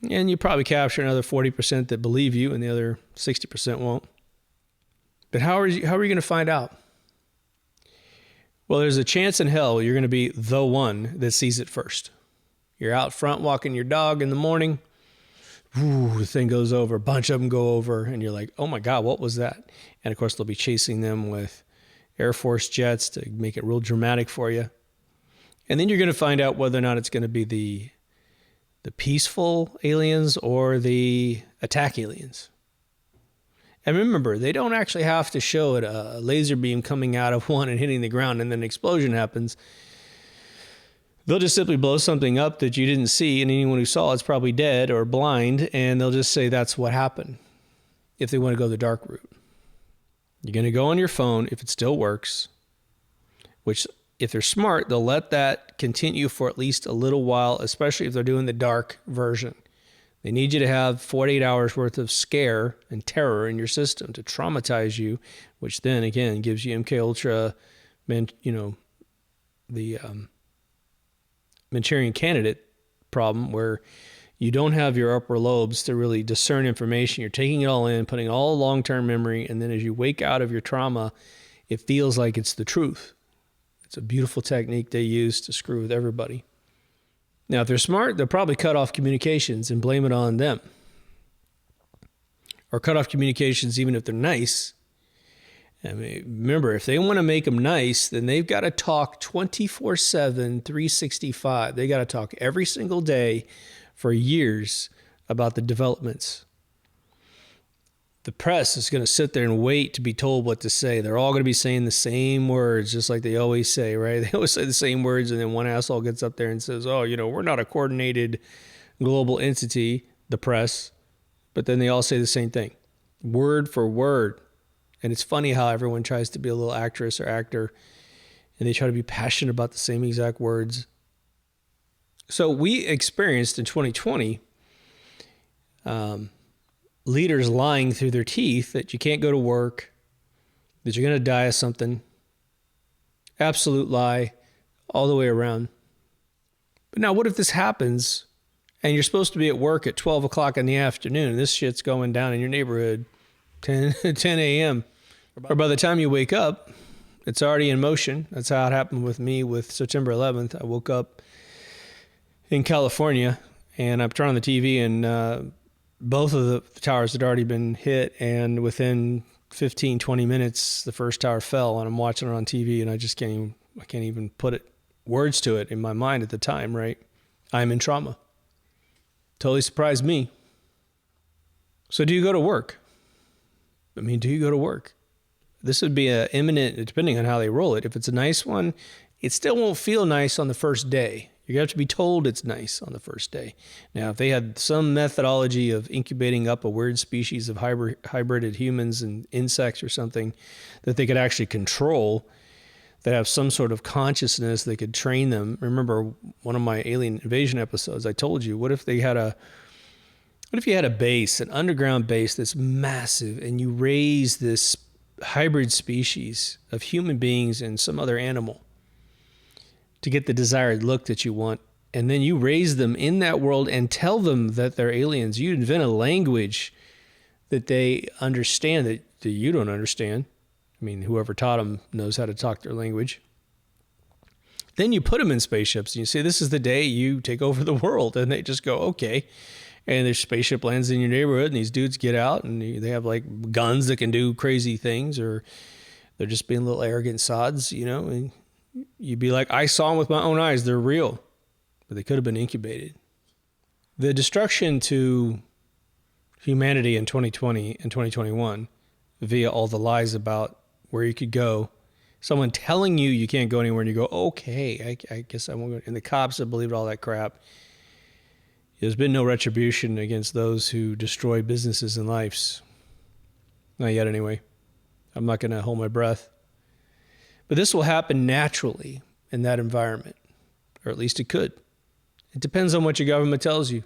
Speaker 1: And you probably capture another 40% that believe you and the other 60% won't. But how are you going to find out? Well, there's a chance in hell you're going to be the one that sees it first. You're out front walking your dog in the morning. Ooh, the thing goes over. A bunch of them go over. And you're like, oh my God, what was that? And of course, they'll be chasing them with Air Force jets to make it real dramatic for you. And then you're going to find out whether or not it's going to be the peaceful aliens or the attack aliens. And remember, they don't actually have to show it a laser beam coming out of one and hitting the ground and then an explosion happens. They'll just simply blow something up that you didn't see, and anyone who saw it's probably dead or blind, and they'll just say that's what happened if they want to go the dark route. You're going to go on your phone if it still works, which if they're smart, they'll let that continue for at least a little while, especially if they're doing the dark version. They need you to have 48 hours worth of scare and terror in your system to traumatize you, which then, again, gives you MK Ultra, the Manchurian Candidate problem where you don't have your upper lobes to really discern information. You're taking it all in, putting all long-term memory, and then as you wake out of your trauma, it feels like it's the truth. It's a beautiful technique they use to screw with everybody. Now, if they're smart, they'll probably cut off communications and blame it on them. Or cut off communications even if they're nice. I mean, remember, if they want to make them nice, then they've got to talk 24/7, 365. They got to talk every single day for years about the developments. The press is going to sit there and wait to be told what to say. They're all going to be saying the same words, just like they always say, right? They always say the same words, and then one asshole gets up there and says, oh, we're not a coordinated global entity, the press. But then they all say the same thing, word for word. And it's funny how everyone tries to be a little actress or actor, and they try to be passionate about the same exact words. So we experienced in 2020 leaders lying through their teeth that you can't go to work, that you're going to die of something. Absolute lie all the way around. But now what if this happens and you're supposed to be at work at 12 o'clock in the afternoon and this shit's going down in your neighborhood 10 a.m. Or by the time you wake up, it's already in motion. That's how it happened with me with September 11th. I woke up in California and I'm turning on the TV and both of the towers had already been hit, and within 15, 20 minutes, the first tower fell, and I'm watching it on TV, and I can't even put words to it in my mind at the time, right? I'm in trauma. Totally surprised me. So do you go to work? Do you go to work? This would be a imminent, depending on how they roll it. If it's a nice one, it still won't feel nice on the first day. You're going to have to be told it's nice on the first day. Now, if they had some methodology of incubating up a weird species of hybrided humans and insects or something that they could actually control, that have some sort of consciousness, they could train them. Remember one of my alien invasion episodes, I told you, what if you had a base, an underground base that's massive, and you raise this hybrid species of human beings and some other animal to get the desired look that you want, and then you raise them in that world and tell them that they're aliens. You invent a language that they understand, that that you don't understand. I mean, whoever taught them knows how to talk their language. Then you put them in spaceships and you say, this is the day you take over the world. And they just go, okay. And their spaceship lands in your neighborhood and these dudes get out and they have like guns that can do crazy things, or they're just being little arrogant sods, you know, and you'd be like, I saw them with my own eyes. They're real, but they could have been incubated. The destruction to humanity in 2020 and 2021 via all the lies about where you could go, someone telling you can't go anywhere, and you go, okay, I guess I won't go. And the cops have believed all that crap. There's been no retribution against those who destroy businesses and lives. Not yet, anyway. I'm not going to hold my breath. But this will happen naturally in that environment, or at least it could. It depends on what your government tells you.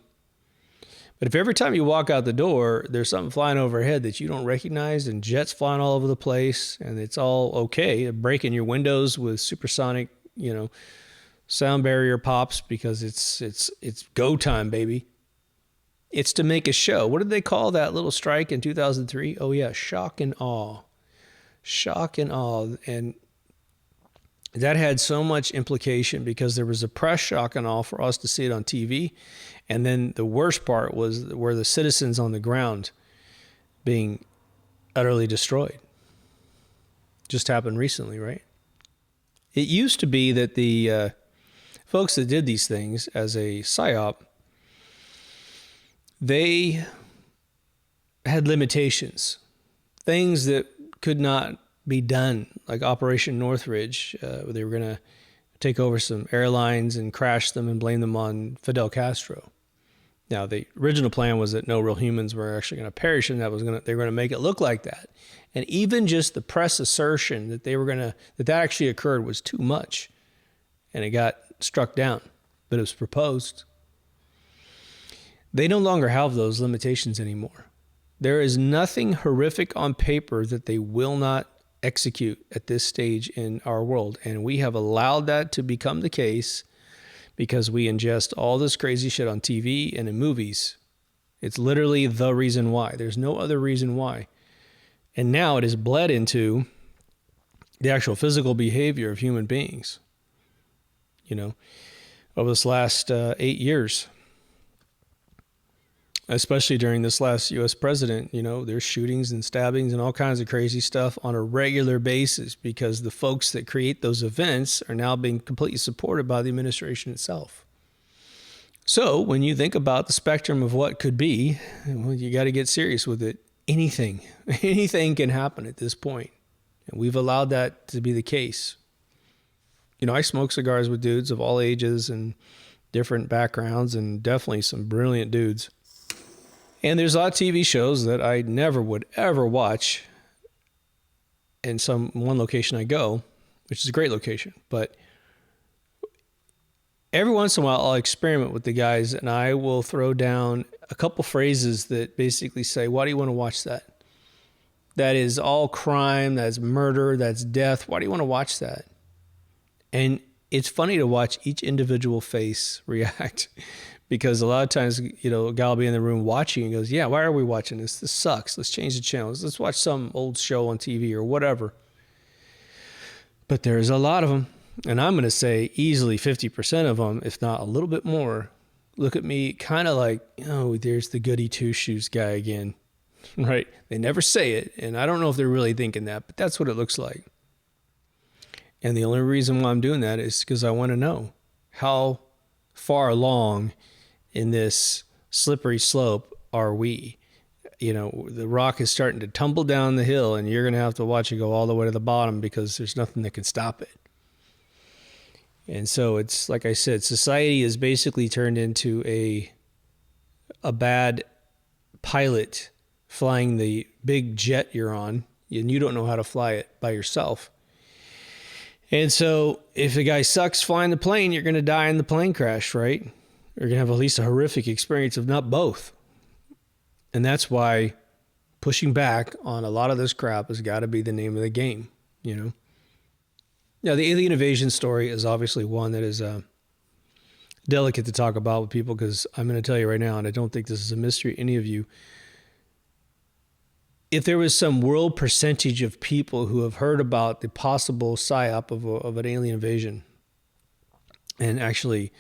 Speaker 1: But if every time you walk out the door, there's something flying overhead that you don't recognize, and jets flying all over the place, and it's all okay, breaking your windows with supersonic, you know, sound barrier pops because it's go time, baby. It's to make a show. What did they call that little strike in 2003? Oh yeah, shock and awe. Shock and awe. And that had so much implication because there was a press shock and awe for us to see it on TV. And then the worst part was where the citizens on the ground being utterly destroyed. Just happened recently, right? It used to be that the folks that did these things as a psyop, they had limitations, things that could not be done, like Operation Northridge. They were going to take over some airlines and crash them and blame them on Fidel Castro. Now, the original plan was that no real humans were actually going to perish, and they were going to make it look like that. And even just the press assertion that that actually occurred was too much, and it got struck down. But it was proposed. They no longer have those limitations anymore. There is nothing horrific on paper that they will not execute at this stage in our world. And we have allowed that to become the case because we ingest all this crazy shit on TV and in movies. It's literally the reason why. There's no other reason why. And now it has bled into the actual physical behavior of human beings. You know, over this last 8 years, especially during this last U.S. president, you know, there's shootings and stabbings and all kinds of crazy stuff on a regular basis because the folks that create those events are now being completely supported by the administration itself. So when you think about the spectrum of what could be, well, you got to get serious with it. Anything can happen at this point. And we've allowed that to be the case. You know, I smoke cigars with dudes of all ages and different backgrounds, and definitely some brilliant dudes. And there's a lot of TV shows that I never would ever watch in one location I go, which is a great location. But every once in a while, I'll experiment with the guys, and I will throw down a couple phrases that basically say, why do you want to watch that? That is all crime, that's murder, that's death. Why do you want to watch that? And it's funny to watch each individual face react. Because a lot of times, you know, a guy will be in the room watching and goes, yeah, why are we watching this? This sucks. Let's change the channels. Let's watch some old show on TV or whatever. But there's a lot of them. And I'm going to say easily 50% of them, if not a little bit more, look at me kind of like, oh, there's the goody two-shoes guy again, right? They never say it. And I don't know if they're really thinking that, but that's what it looks like. And the only reason why I'm doing that is because I want to know how far along in this slippery slope are we? You know, the rock is starting to tumble down the hill, and you're going to have to watch it go all the way to the bottom because there's nothing that can stop it. And so it's, like I said, society is basically turned into a bad pilot flying the big jet you're on, and you don't know how to fly it by yourself. And so if the guy sucks flying the plane, you're going to die in the plane crash, right? You're going to have at least a horrific experience, if not both. And that's why pushing back on a lot of this crap has got to be the name of the game, you know? Now, the alien invasion story is obviously one that is delicate to talk about with people because I'm going to tell you right now, and I don't think this is a mystery to any of you, if there was some world percentage of people who have heard about the possible psyop of an alien invasion and actually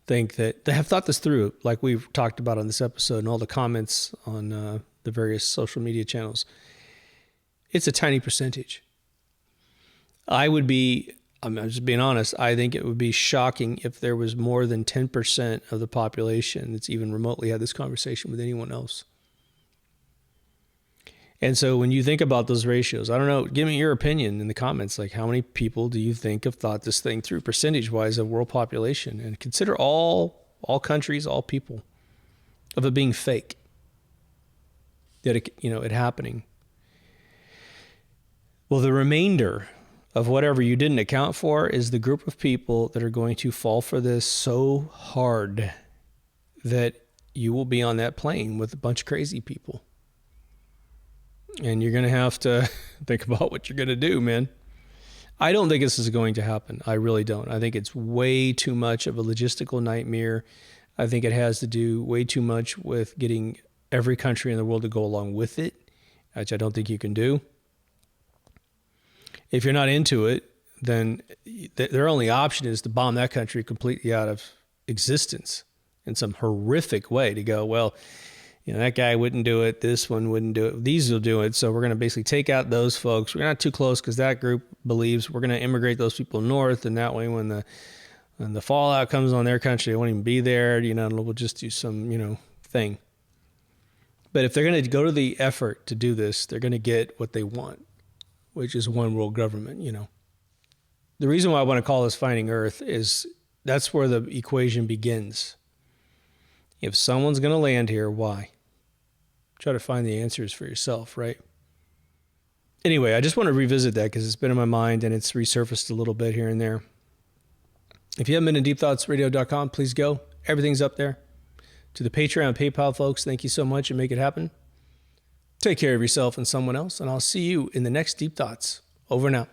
Speaker 1: think that they have thought this through, like we've talked about on this episode and all the comments on the various social media channels, it's a tiny percentage. I'm just being honest, I think it would be shocking if there was more than 10% of the population that's even remotely had this conversation with anyone else. And so when you think about those ratios, I don't know, give me your opinion in the comments. Like, how many people do you think have thought this thing through percentage-wise of world population? And consider all countries, all people, of it being fake, that it happening. Well, the remainder of whatever you didn't account for is the group of people that are going to fall for this so hard that you will be on that plane with a bunch of crazy people. And you're going to have to think about what you're going to do, man. I don't think this is going to happen. I really don't. I think it's way too much of a logistical nightmare. I think it has to do way too much with getting every country in the world to go along with it, which I don't think you can do. If you're not into it, then their only option is to bomb that country completely out of existence in some horrific way, to go, well, that guy wouldn't do it. This one wouldn't do it. These will do it. So we're going to basically take out those folks. We're not too close because that group believes we're going to immigrate those people north. And that way, when the fallout comes on their country, they won't even be there. We'll just do some, thing. But if they're going to go to the effort to do this, they're going to get what they want, which is one world government, The reason why I want to call this Finding Earth is that's where the equation begins. If someone's going to land here, why? Try to find the answers for yourself, right? Anyway, I just want to revisit that because it's been in my mind and it's resurfaced a little bit here and there. If you haven't been to deepthoughtsradio.com, please go. Everything's up there. To the Patreon and PayPal folks, thank you so much and make it happen. Take care of yourself and someone else, and I'll see you in the next Deep Thoughts. Over and out.